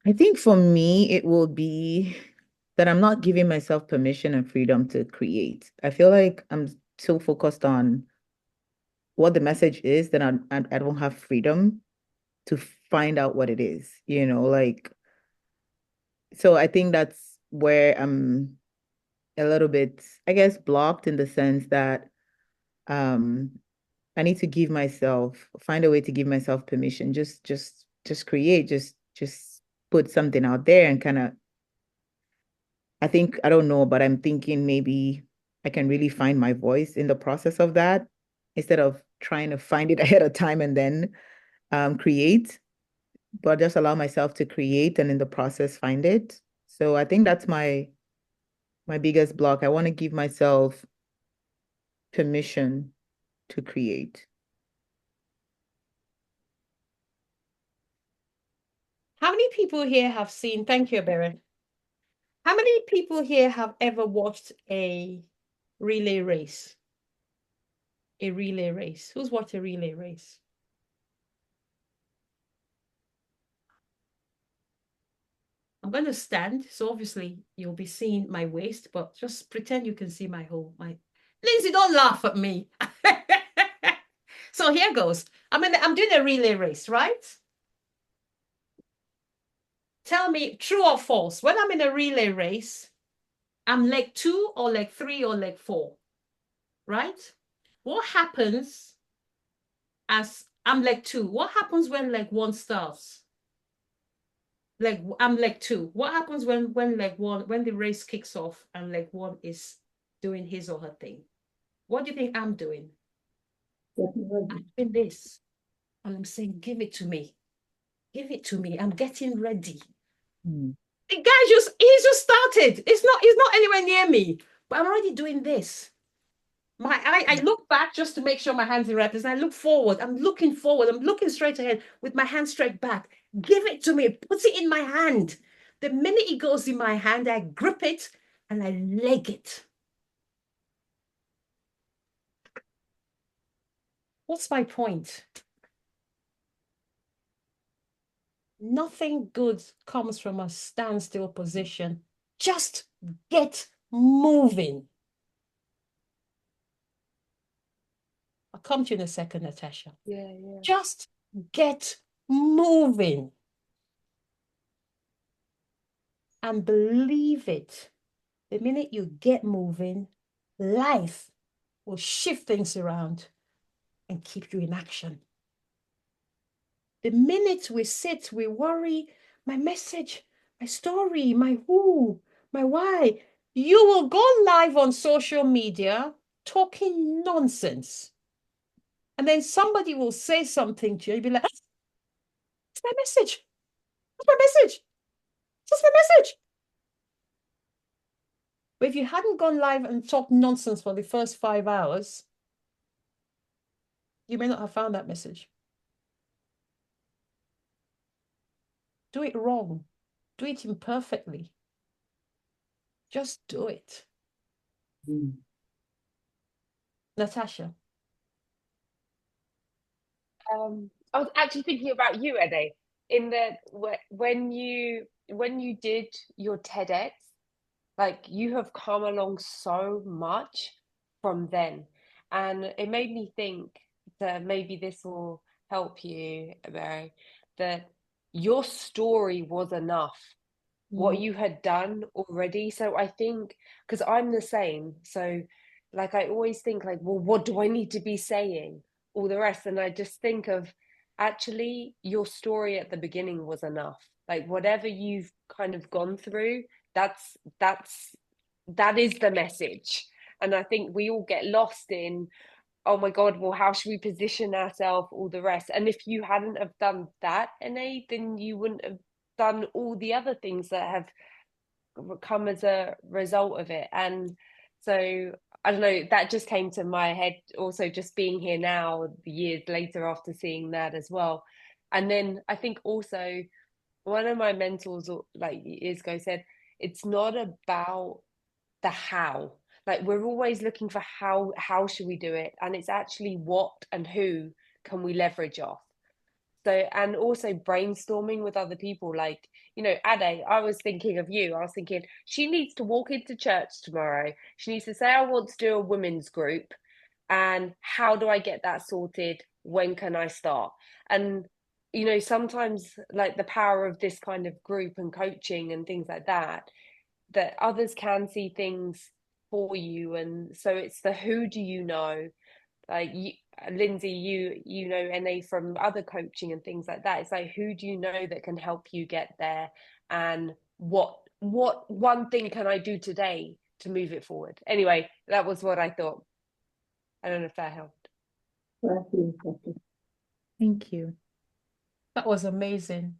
I think for me, it will be that I'm not giving myself permission and freedom to create. I feel like I'm so focused on what the message is that I don't have freedom to find out what it is, like, so I think that's where I'm a little bit, I guess, blocked, in the sense that I need to find a way to give myself permission, just create, just put something out there, and kind of, I think, I don't know, but I'm thinking maybe I can really find my voice in the process of that, instead of trying to find it ahead of time and then create, but just allow myself to create and in the process find it. So I think that's my biggest block. I want to give myself permission to create. How many people here have seen, thank you, Ebere. How many people here have ever watched a relay race? A relay race. Who's watched a relay race? I'm going to stand, so obviously you'll be seeing my waist, but just pretend you can see my Lindsay, don't laugh at me. So here goes. I'm doing a relay race, right? Tell me true or false. When I'm in a relay race, I'm leg 2 or leg 3 or leg 4, right? What happens as I'm leg 2? What happens when leg 1 starts? I'm leg 2. What happens when leg 1, when the race kicks off and leg 1 is doing his or her thing? What do you think I'm doing? I'm doing this. And I'm saying, give it to me. Give it to me. I'm getting ready. The guy he's just started. He's not anywhere near me, but I'm already doing this. I look back just to make sure my hands are in right place. I look forward. I'm looking forward. I'm looking straight ahead with my hands straight back. give it to me, put it in my hand. The minute it goes in my hand, I grip it and I leg it. What's my point? Nothing good comes from a standstill position. Just get moving. I'll come to you in a second, Natasha. Yeah. Just get moving. And believe it. The minute you get moving, life will shift things around and keep you in action. The minute we sit, we worry, my message, my story, my who, my why, you will go live on social media talking nonsense. And then somebody will say something to you, you'll be like, "That's my message. That's my message. That's my message." But if you hadn't gone live and talked nonsense for the first 5 hours, you may not have found that message. Do it wrong. Do it imperfectly. Just do it. Natasha. I was actually thinking about you, Ade, in that when you did your TEDx, like you have come along so much from then, and it made me think that maybe this will help you, Mary, that your story was enough. What you had done already. So I think, because I'm the same, so like I always think like, well, what do I need to be saying? All the rest. And I just think of actually your story at the beginning was enough. Like whatever you've kind of gone through, that is the message. And I think we all get lost in, oh my God, well, how should we position ourselves, all the rest. And if you hadn't have done that, Anae, then you wouldn't have done all the other things that have come as a result of it. And so I don't know, that just came to my head also, just being here now years later after seeing that as well. And then I think also one of my mentors like years ago said, it's not about the how. Like we're always looking for how should we do it, and it's actually what and who can we leverage off. So, and also brainstorming with other people, like, you know, Ade, I was thinking of you. I was thinking she needs to walk into church tomorrow. She needs to say, I want to do a women's group. And how do I get that sorted? When can I start? And, you know, sometimes like the power of this kind of group and coaching and things like that, that others can see things for you. And so it's the who do you know? Like you, Lindsay, you know NA from other coaching and things like that. It's like, who do you know that can help you get there, and what one thing can I do today to move it forward? Anyway, that was what I thought. I don't know if that helped. Thank you. Thank you. That was amazing,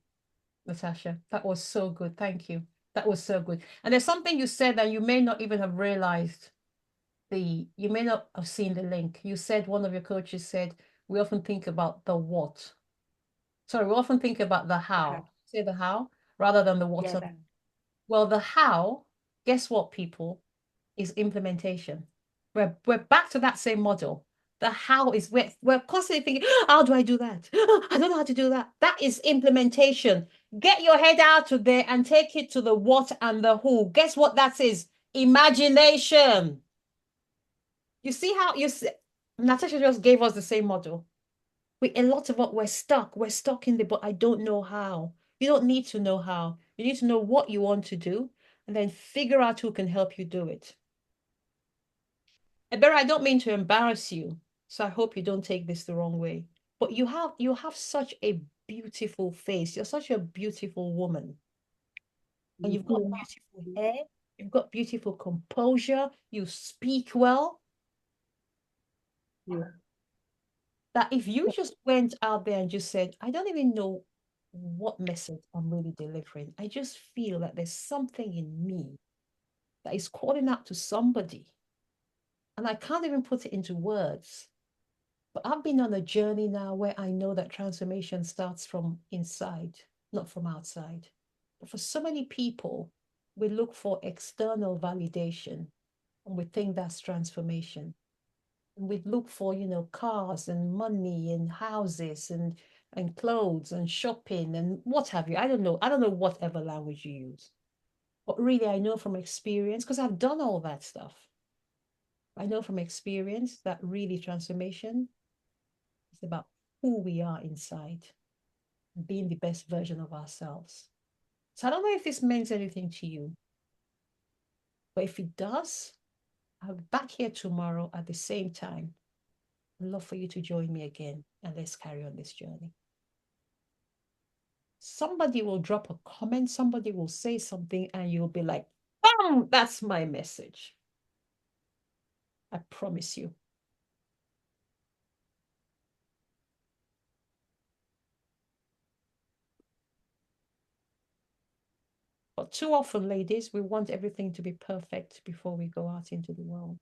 Natasha. That was so good. Thank you. That was so good. And there's something you said that you may not even have realized. You may not have seen the link. You said, one of your coaches said, we often think about the what. Sorry, we often think about the how. Say the how rather than the what. Yeah, well, the how, guess what, people, is implementation. We're back to that same model. The how is we're constantly thinking, how do I do that? I don't know how to do that. That is implementation. Get your head out of there and take it to the what and the who. Guess what that is? Imagination. You see how Natasha just gave us the same model. A lot of what we're stuck in the, but I don't know how. You don't need to know how. You need to know what you want to do and then figure out who can help you do it. Ebere, I don't mean to embarrass you, so I hope you don't take this the wrong way. But you have such a beautiful face. You're such a beautiful woman. And you've got beautiful hair, you've got beautiful composure, you speak well. Yeah. That if you just went out there and just said, I don't even know what message I'm really delivering. I just feel that there's something in me that is calling out to somebody. And I can't even put it into words. But I've been on a journey now where I know that transformation starts from inside, not from outside. But for so many people, we look for external validation and we think that's transformation. And we look for, cars and money and houses and clothes and shopping and what have you. I don't know. I don't know whatever language you use. But really, I know from experience, because I've done all that stuff. I know from experience that really transformation is about who we are inside, being the best version of ourselves. So I don't know if this means anything to you, but if it does, I'll be back here tomorrow at the same time. I'd love for you to join me again and let's carry on this journey. Somebody will drop a comment, somebody will say something, and you'll be like, bam, that's my message. I promise you. But too often, ladies, we want everything to be perfect before we go out into the world.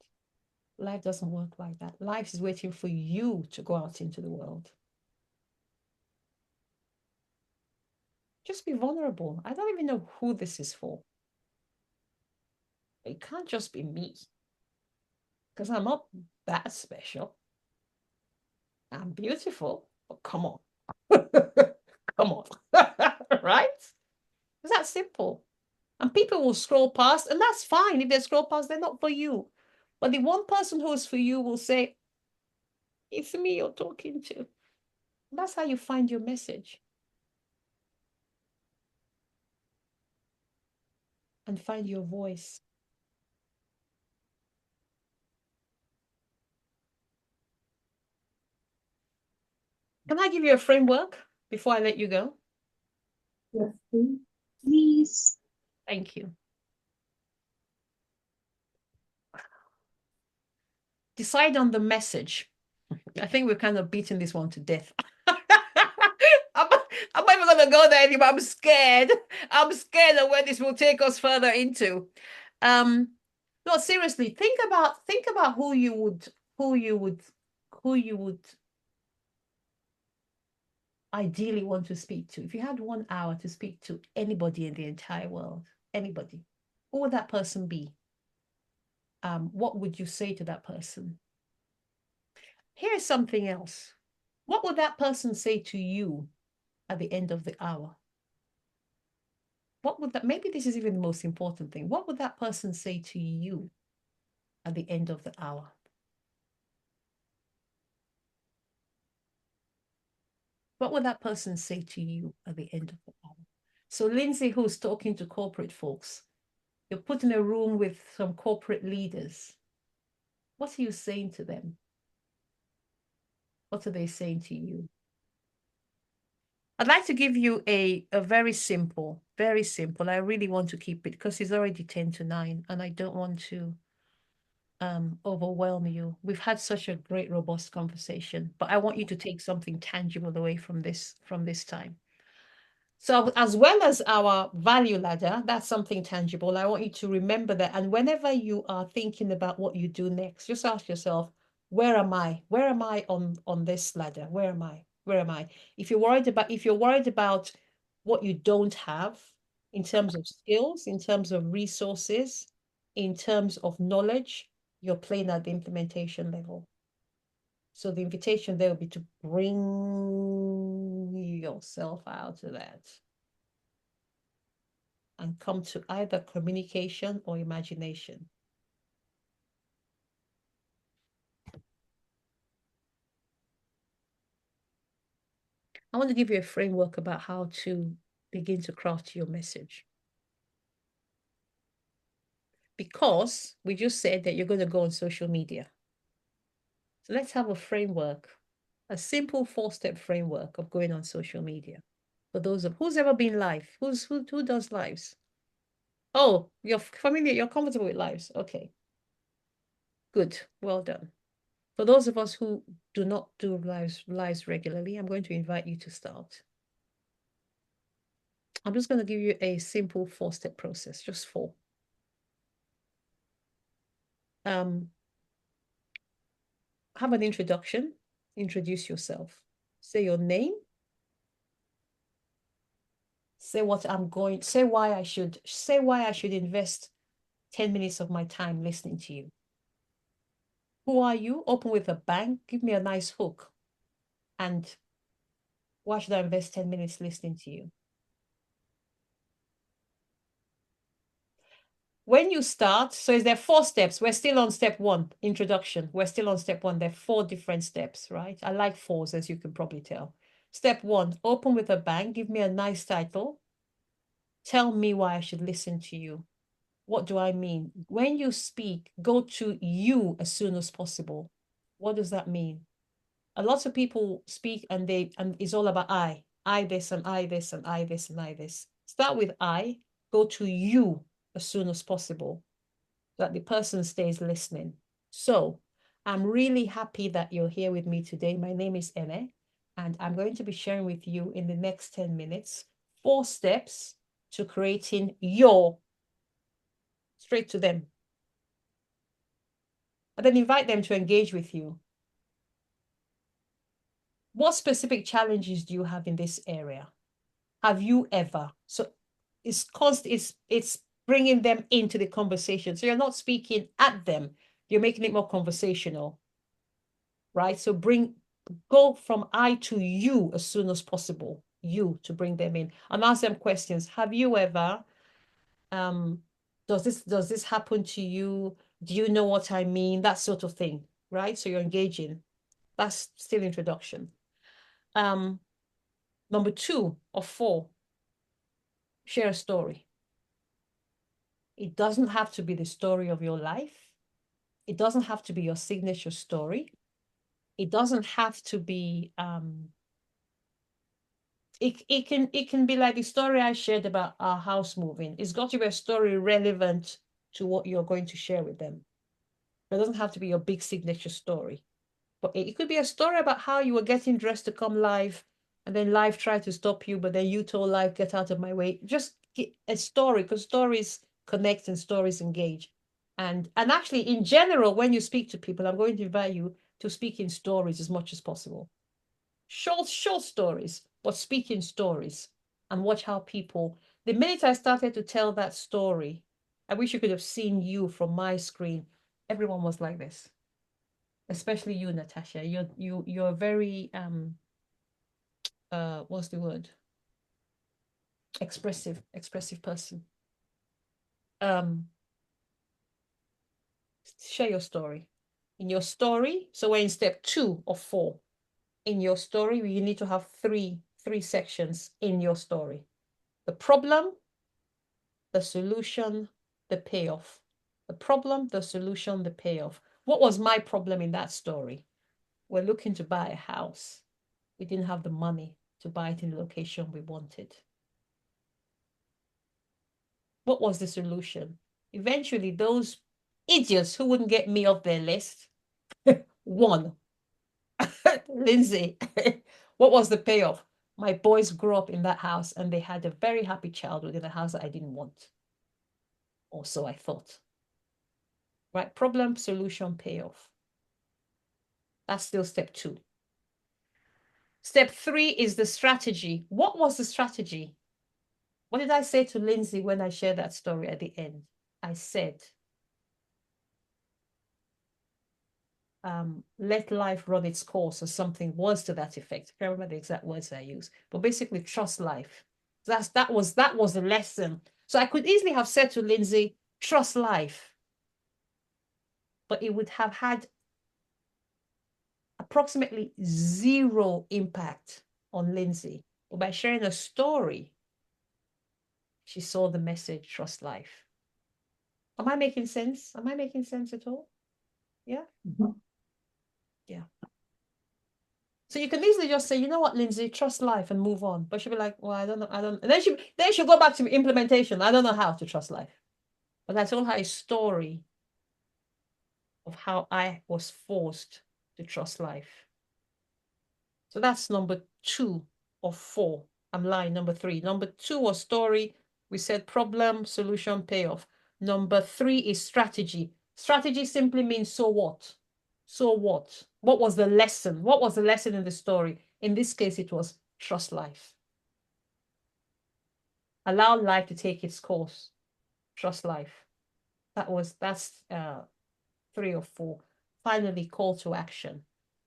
Life doesn't work like that. Life is waiting for you to go out into the world. Just be vulnerable. I don't even know who this is for. It can't just be me, because I'm not that special. I'm beautiful, but come on. Come on. Right? It's that simple. And people will scroll past, and that's fine. If they scroll past, they're not for you. But the one person who is for you will say, it's me you're talking to. And that's how you find your message. And find your voice. Can I give you a framework before I let you go? Yes, please. Please. Thank you. Decide on the message. I think we're kind of beating this one to death. I'm not even going to go there anymore. I'm scared. I'm scared of where this will take us further into. No, seriously, think about who you would ideally want to speak to. If you had 1 hour to speak to anybody in the entire world, anybody, who would that person be? What would you say to that person? Here's something else. What would that person say to you at the end of the hour? What would that, maybe this is even the most important thing. What would that person say to you at the end of the hour? What would that person say to you at the end of the hour? So Lindsay, who's talking to corporate folks, you're put in a room with some corporate leaders. What are you saying to them? What are they saying to you? I'd like to give you a very simple, I really want to keep it because it's already 10 to 9 and I don't want to overwhelm you. We've had such a great, robust conversation, but I want you to take something tangible away from this time. So as well as our value ladder, that's something tangible. I want you to remember that. And whenever you are thinking about what you do next, just ask yourself, where am I? Where am I on this ladder? Where am I? Where am I? If you're worried about what you don't have in terms of skills, in terms of resources, in terms of knowledge, you're playing at the implementation level. So the invitation there will be to bring yourself out of that and come to either communication or imagination. I want to give you a framework about how to begin to craft your message. Because we just said that you're going to go on social media. So let's have a framework, a simple 4-step framework of going on social media. For those of who's ever been live, who does lives? Oh, you're familiar, you're comfortable with lives. Okay. Good, well done. For those of us who do not do lives regularly, I'm going to invite you to start. I'm just going to give you a simple 4-step process, just 4. Have an introduction, introduce yourself. Say your name, Say what I'm going, say why I should invest 10 minutes of my time listening to you. Who are you? Open with a bang. Give me a nice hook. And why should I invest 10 minutes listening to you? When you start, so is there 4 steps? We're still on step 1, introduction. We're still on step 1. There are 4 different steps, right? I like 4s, as you can probably tell. Step 1, open with a bang. Give me a nice title. Tell me why I should listen to you. What do I mean? When you speak, go to you as soon as possible. What does that mean? A lot of people speak and it's all about I this and I this and I this and I this. Start with I, go to you as soon as possible, so that the person stays listening. So I'm really happy that you're here with me today. My name is Ene, and I'm going to be sharing with you in the next 10 minutes 4 steps to creating your, straight to them. And then invite them to engage with you. What specific challenges do you have in this area? Have you ever? So it's bringing them into the conversation. So you're not speaking at them, you're making it more conversational, right? So go from I to you as soon as possible, you, to bring them in and ask them questions. Have you ever, does this happen to you? Do you know what I mean? That sort of thing, right? So you're engaging. That's still introduction. Number 2 of 4, share a story. It doesn't have to be the story of your life. It doesn't have to be your signature story. It doesn't have to be, it can be like the story I shared about our house moving. It's got to be a story relevant to what you're going to share with them. It doesn't have to be your big signature story. But it could be a story about how you were getting dressed to come live, and then life tried to stop you, but then you told life, get out of my way. Just a story, because stories connect and stories engage. And actually, in general, when you speak to people, I'm going to invite you to speak in stories as much as possible. Short stories, but speak in stories and watch how people, the minute I started to tell that story, I wish you could have seen you from my screen. Everyone was like this. Especially you, Natasha. You're very what's the word? Expressive person. Share your story. In your story, so we're in step 2 of 4. In your story, you need to have three sections in your story: the problem, the solution, the payoff. The problem, the solution, the payoff. What was my problem in that story? We're looking to buy a house. We didn't have the money to buy it in the location we wanted. What was the solution? Eventually, those idiots who wouldn't get me off their list won. Lindsay, what was the payoff? My boys grew up in that house and they had a very happy childhood in a house that I didn't want. Or so I thought. Right? Problem, solution, payoff. That's still step 2. Step 3 is the strategy. What was the strategy? What did I say to Lindsay when I shared that story at the end? I said, let life run its course, or something, words to that effect. I can't remember the exact words I used, but basically trust life. That was the lesson. So I could easily have said to Lindsay, trust life, but it would have had approximately 0 impact on Lindsay. But by sharing a story, she saw the message, trust life. Am I making sense? Am I making sense at all? Yeah? Mm-hmm. Yeah. So you can easily just say, you know what, Lindsay, trust life and move on. But she'll be like, well, I don't know. And then she'll go back to implementation. I don't know how to trust life. But I told her a story of how I was forced to trust life. So that's number 2 of 4. I'm lying, number 3. Number 2 was story. We said problem, solution, payoff. Number 3 is strategy. Strategy simply means so what? So what? What was the lesson? What was the lesson in the story? In this case, it was trust life. Allow life to take its course. Trust life. That's 3 or 4. Finally, call to action.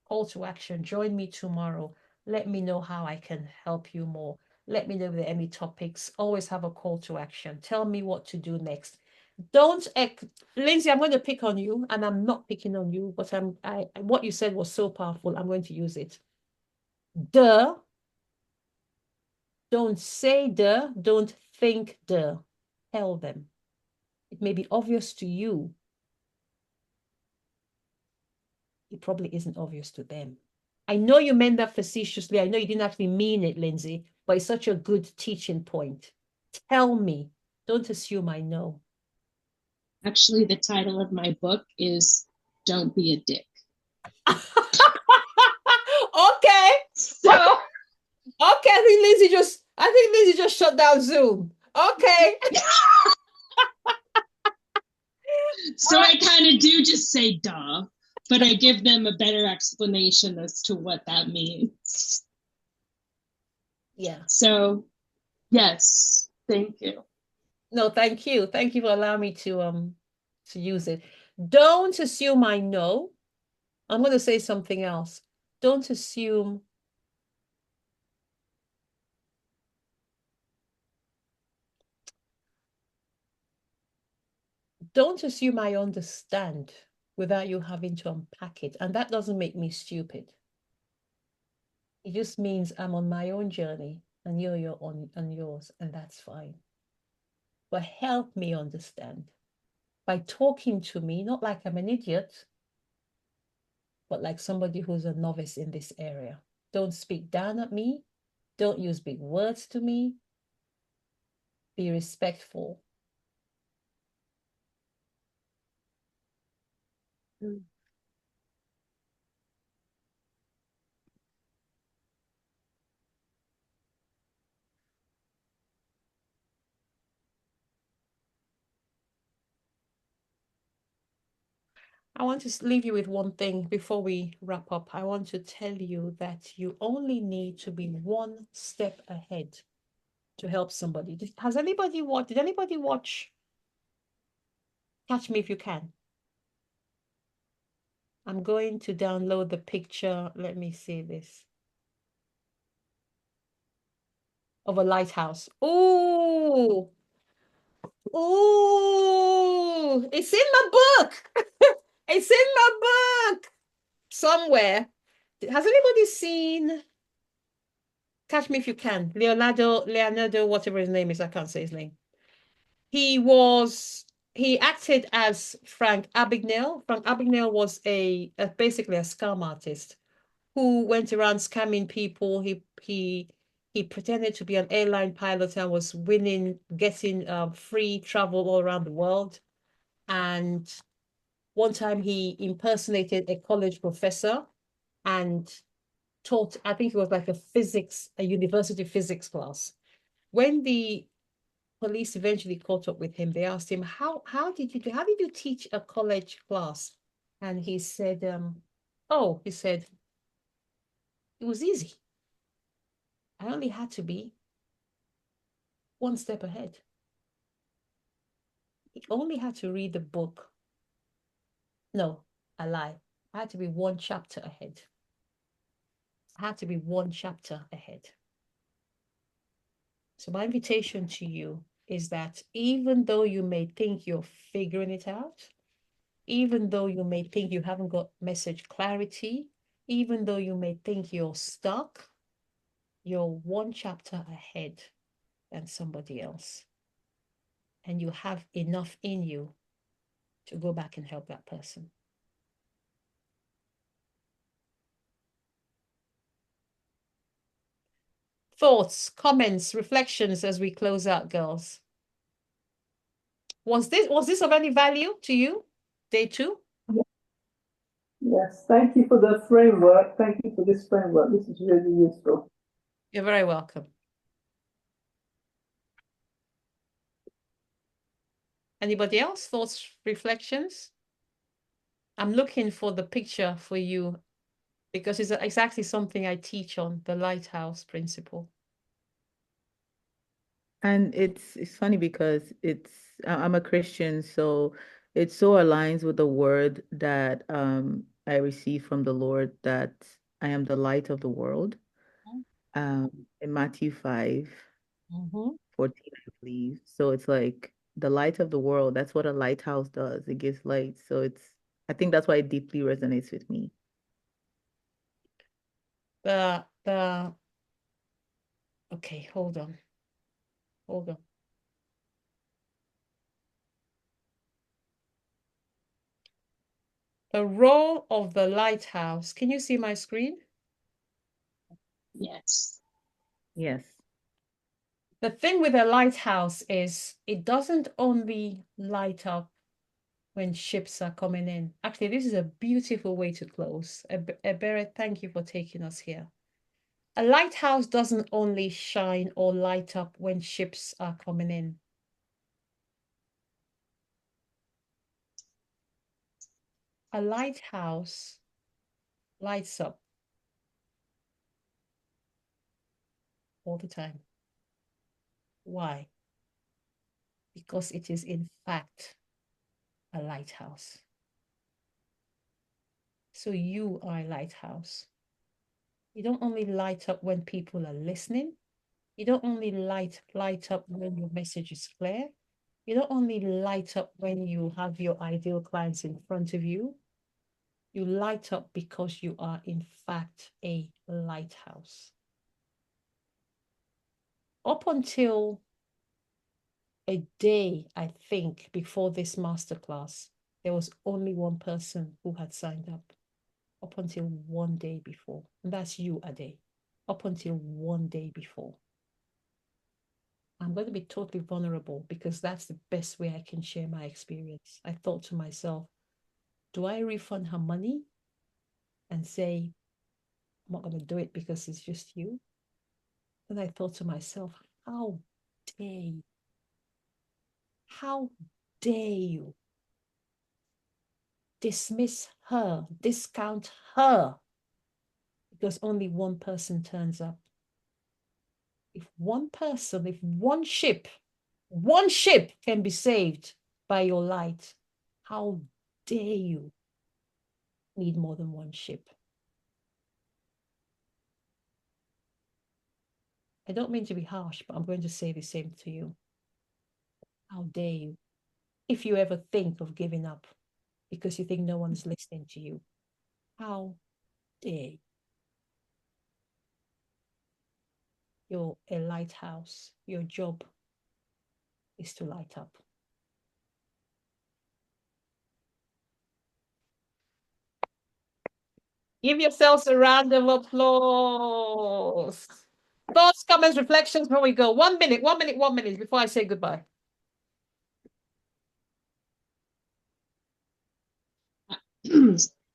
Call to action. Join me tomorrow. Let me know how I can help you more. Let me know if there are any topics. Always have a call to action. Tell me what to do next. Don't, Lindsay, I'm going to pick on you, and I'm not picking on you, but what you said was so powerful. I'm going to use it. Duh. Don't say duh. Don't think duh. Tell them. It may be obvious to you. It probably isn't obvious to them. I know you meant that facetiously. I know you didn't actually mean it, Lindsay, but it's such a good teaching point. Tell me. Don't assume I know. Actually, the title of my book is Don't Be a Dick. Okay. So Okay, I think Lindsay just shut down Zoom. Okay. So I kind of do just say duh, but I give them a better explanation as to what that means. Yeah. So, yes, thank you. No, thank you. Thank you for allowing me to use it. Don't assume I know. I'm going to say something else. Don't assume I understand without you having to unpack it. And that doesn't make me stupid. It just means I'm on my own journey and you're on yours, and that's fine. But help me understand by talking to me, not like I'm an idiot, but like somebody who's a novice in this area. Don't speak down at me. Don't use big words to me. Be respectful. I want to leave you with one thing before we wrap up. I want to tell you that you only need to be one step ahead to help somebody. Did anybody watch Catch Me If You Can? I'm going to download the picture. Let me see this. Of a lighthouse. Ooh. Ooh. It's in my book. It's in my book. Somewhere. Has anybody seen Catch Me If You Can? Leonardo, whatever his name is, I can't say his name. He acted as Frank Abagnale. Frank Abagnale was basically a scam artist who went around scamming people. He pretended to be an airline pilot and was getting free travel all around the world. And one time he impersonated a college professor and taught, I think it was like a university physics class. When the police eventually caught up with him, they asked him, how did you teach a college class? And he said, it was easy. I only had to be one step ahead. He only had to read the book. No, I lie. I had to be one chapter ahead. I had to be one chapter ahead. So my invitation to you is that even though you may think you're figuring it out, even though you may think you haven't got message clarity, even though you may think you're stuck, you're one chapter ahead than somebody else. And you have enough in you to go back and help that person. Thoughts, comments, reflections as we close out, girls. Was this of any value to you? Day 2? Yes, thank you for the framework. Thank you for this framework. This is really useful. You're very welcome. Anybody else? Thoughts, reflections? I'm looking for the picture for you because it's exactly something I teach on, the lighthouse principle. And it's funny because I'm a Christian, so it so aligns with the word that I received from the Lord that I am the light of the world. In Matthew 5, Mm-hmm. 14, I believe. So it's like the light of the world. That's what a lighthouse does. It gives light. So I think that's why it deeply resonates with me. The okay, hold on. Hold on. The role of the lighthouse. Can you see my screen? Yes. Yes. The thing with a lighthouse is it doesn't only light up when ships are coming in. Actually, this is a beautiful way to close. Ebere, thank you for taking us here. A lighthouse doesn't only shine or light up when ships are coming in. A lighthouse lights up all the time. Why? Because it is in fact a lighthouse. So you are a lighthouse. You don't only light up when people are listening. You don't only light up when your message is clear. You don't only light up when you have your ideal clients in front of you. You light up because you are in fact a lighthouse. Up until a day, I think, before this masterclass, there was only one person who had signed up. Up until one day before. And that's you, Ade. Up until one day before. I'm going to be totally vulnerable because that's the best way I can share my experience. I thought to myself, do I refund her money and say, I'm not going to do it because it's just you? Then I thought to myself, how dare you? How dare you dismiss her, discount her, because only one person turns up? If one person, if one ship can be saved by your light, how dare you need more than one ship? I don't mean to be harsh, but I'm going to say the same to you. How dare you? If you ever think of giving up because you think no one's listening to you, how dare you? You're a lighthouse. Your job is to light up. Give yourselves a round of applause. Thoughts, comments, reflections before we go. 1 minute, 1 minute, 1 minute before I say goodbye.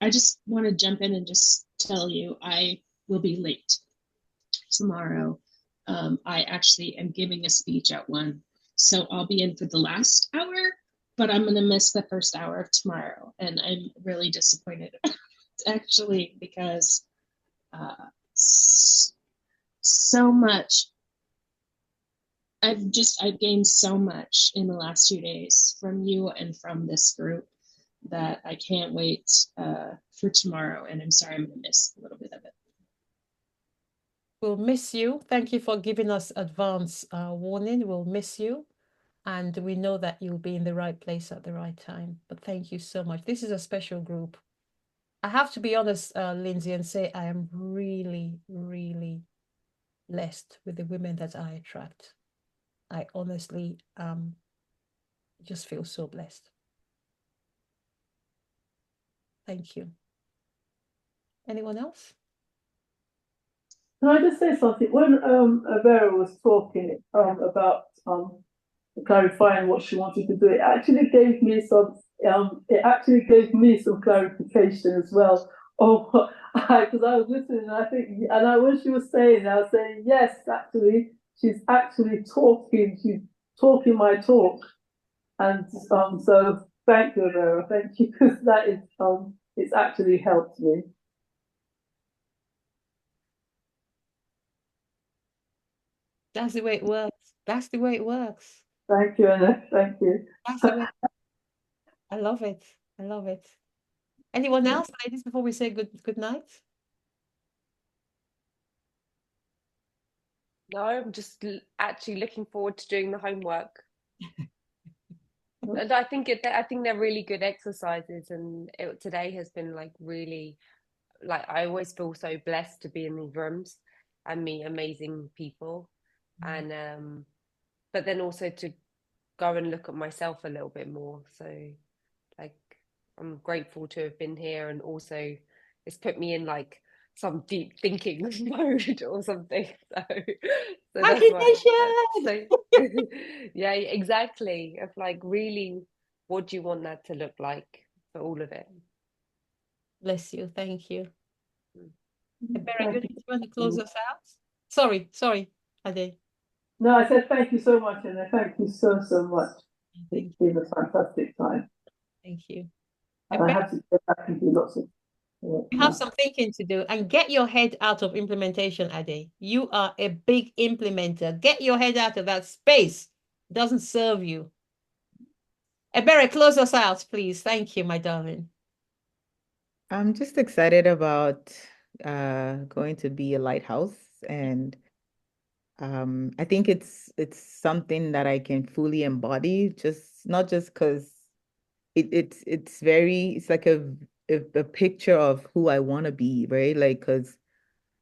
I just want to jump in and just tell you I will be late tomorrow. I actually am giving a speech at 1, so I'll be in for the last hour, but I'm going to miss the first hour of tomorrow, and I'm really disappointed actually because so much I've gained so much in the last 2 days from you and from this group that I can't wait for tomorrow. And I'm sorry I'm going to miss a little bit of it. We'll miss you. Thank you for giving us advance warning. We'll miss you. And we know that you'll be in the right place at the right time. But thank you so much. This is a special group. I have to be honest, Lindsay, and say I am really, really blessed with the women that I attract. I honestly just feel so blessed. Thank you. Anyone else? Can I just say something? When Vera was talking about clarifying what she wanted to do, it actually gave me some clarification as well. Oh, because I was listening, and I think, when she was saying, I was saying, yes, actually, she's actually talking. She's talking my talk, and so thank you, Vera. Thank you, because that is it's actually helped me. That's the way it works. That's the way it works. Thank you, Anna. Thank you. That's the way. I love it. I love it. Anyone else, ladies, before we say good night? No, I'm just actually looking forward to doing the homework. And I think they're really good exercises, and today has been like really, like, I always feel so blessed to be in these rooms and meet amazing people, and but then also to go and look at myself a little bit more. So, like, I'm grateful to have been here, and also it's put me in like some deep thinking mode or something. So that's why. Meditation! So yeah, exactly. Of like, really, what do you want that to look like for all of it? Bless you. Thank you. Very Thank good. you. You want to close us out? Sorry, Ade. No, I said thank you so much, Anna. Thank you so much. It's been a fantastic time. Thank you. And I have to get back and do lots of work You now. have some thinking to do, and get your head out of implementation, Ade. You are a big implementer. Get your head out of that space. It doesn't serve you. Ebere, close us out, please. Thank you, my darling. I'm just excited about going to be a lighthouse, and I think it's something that I can fully embody, just not just because it's like a picture of who I want to be, right? Like, because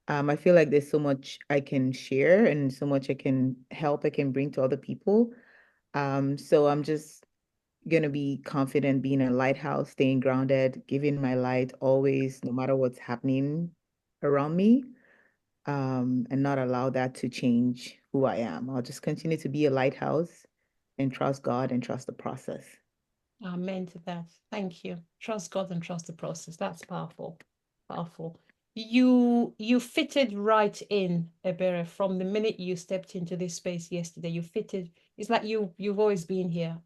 I feel like there's so much I can share and so much I can help, I can bring to other people. So I'm just gonna be confident being a lighthouse, staying grounded, giving my light always, no matter what's happening around me, and not allow that to change who I am. I'll just continue to be a lighthouse and trust God and trust the process. Amen to that. Thank you. Trust God and trust the process. That's powerful. Powerful. You fitted right in, Ebere, from the minute you stepped into this space yesterday. You fitted. It's like you've always been here.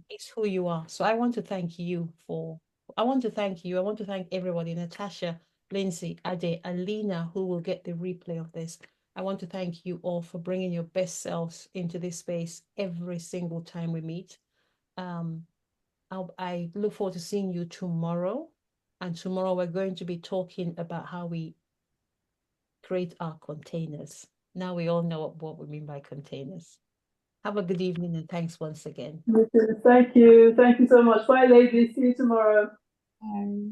It's who you are. So I want to thank you for. I want to thank you. I want to thank everybody. Natasha, Lindsay, Ade, Alina, who will get the replay of this. I want to thank you all for bringing your best selves into this space every single time we meet. I look forward to seeing you tomorrow. And tomorrow we're going to be talking about how we create our containers. Now we all know what we mean by containers. Have a good evening and thanks once again. Thank you. Thank you so much. Bye, ladies. See you tomorrow. Bye.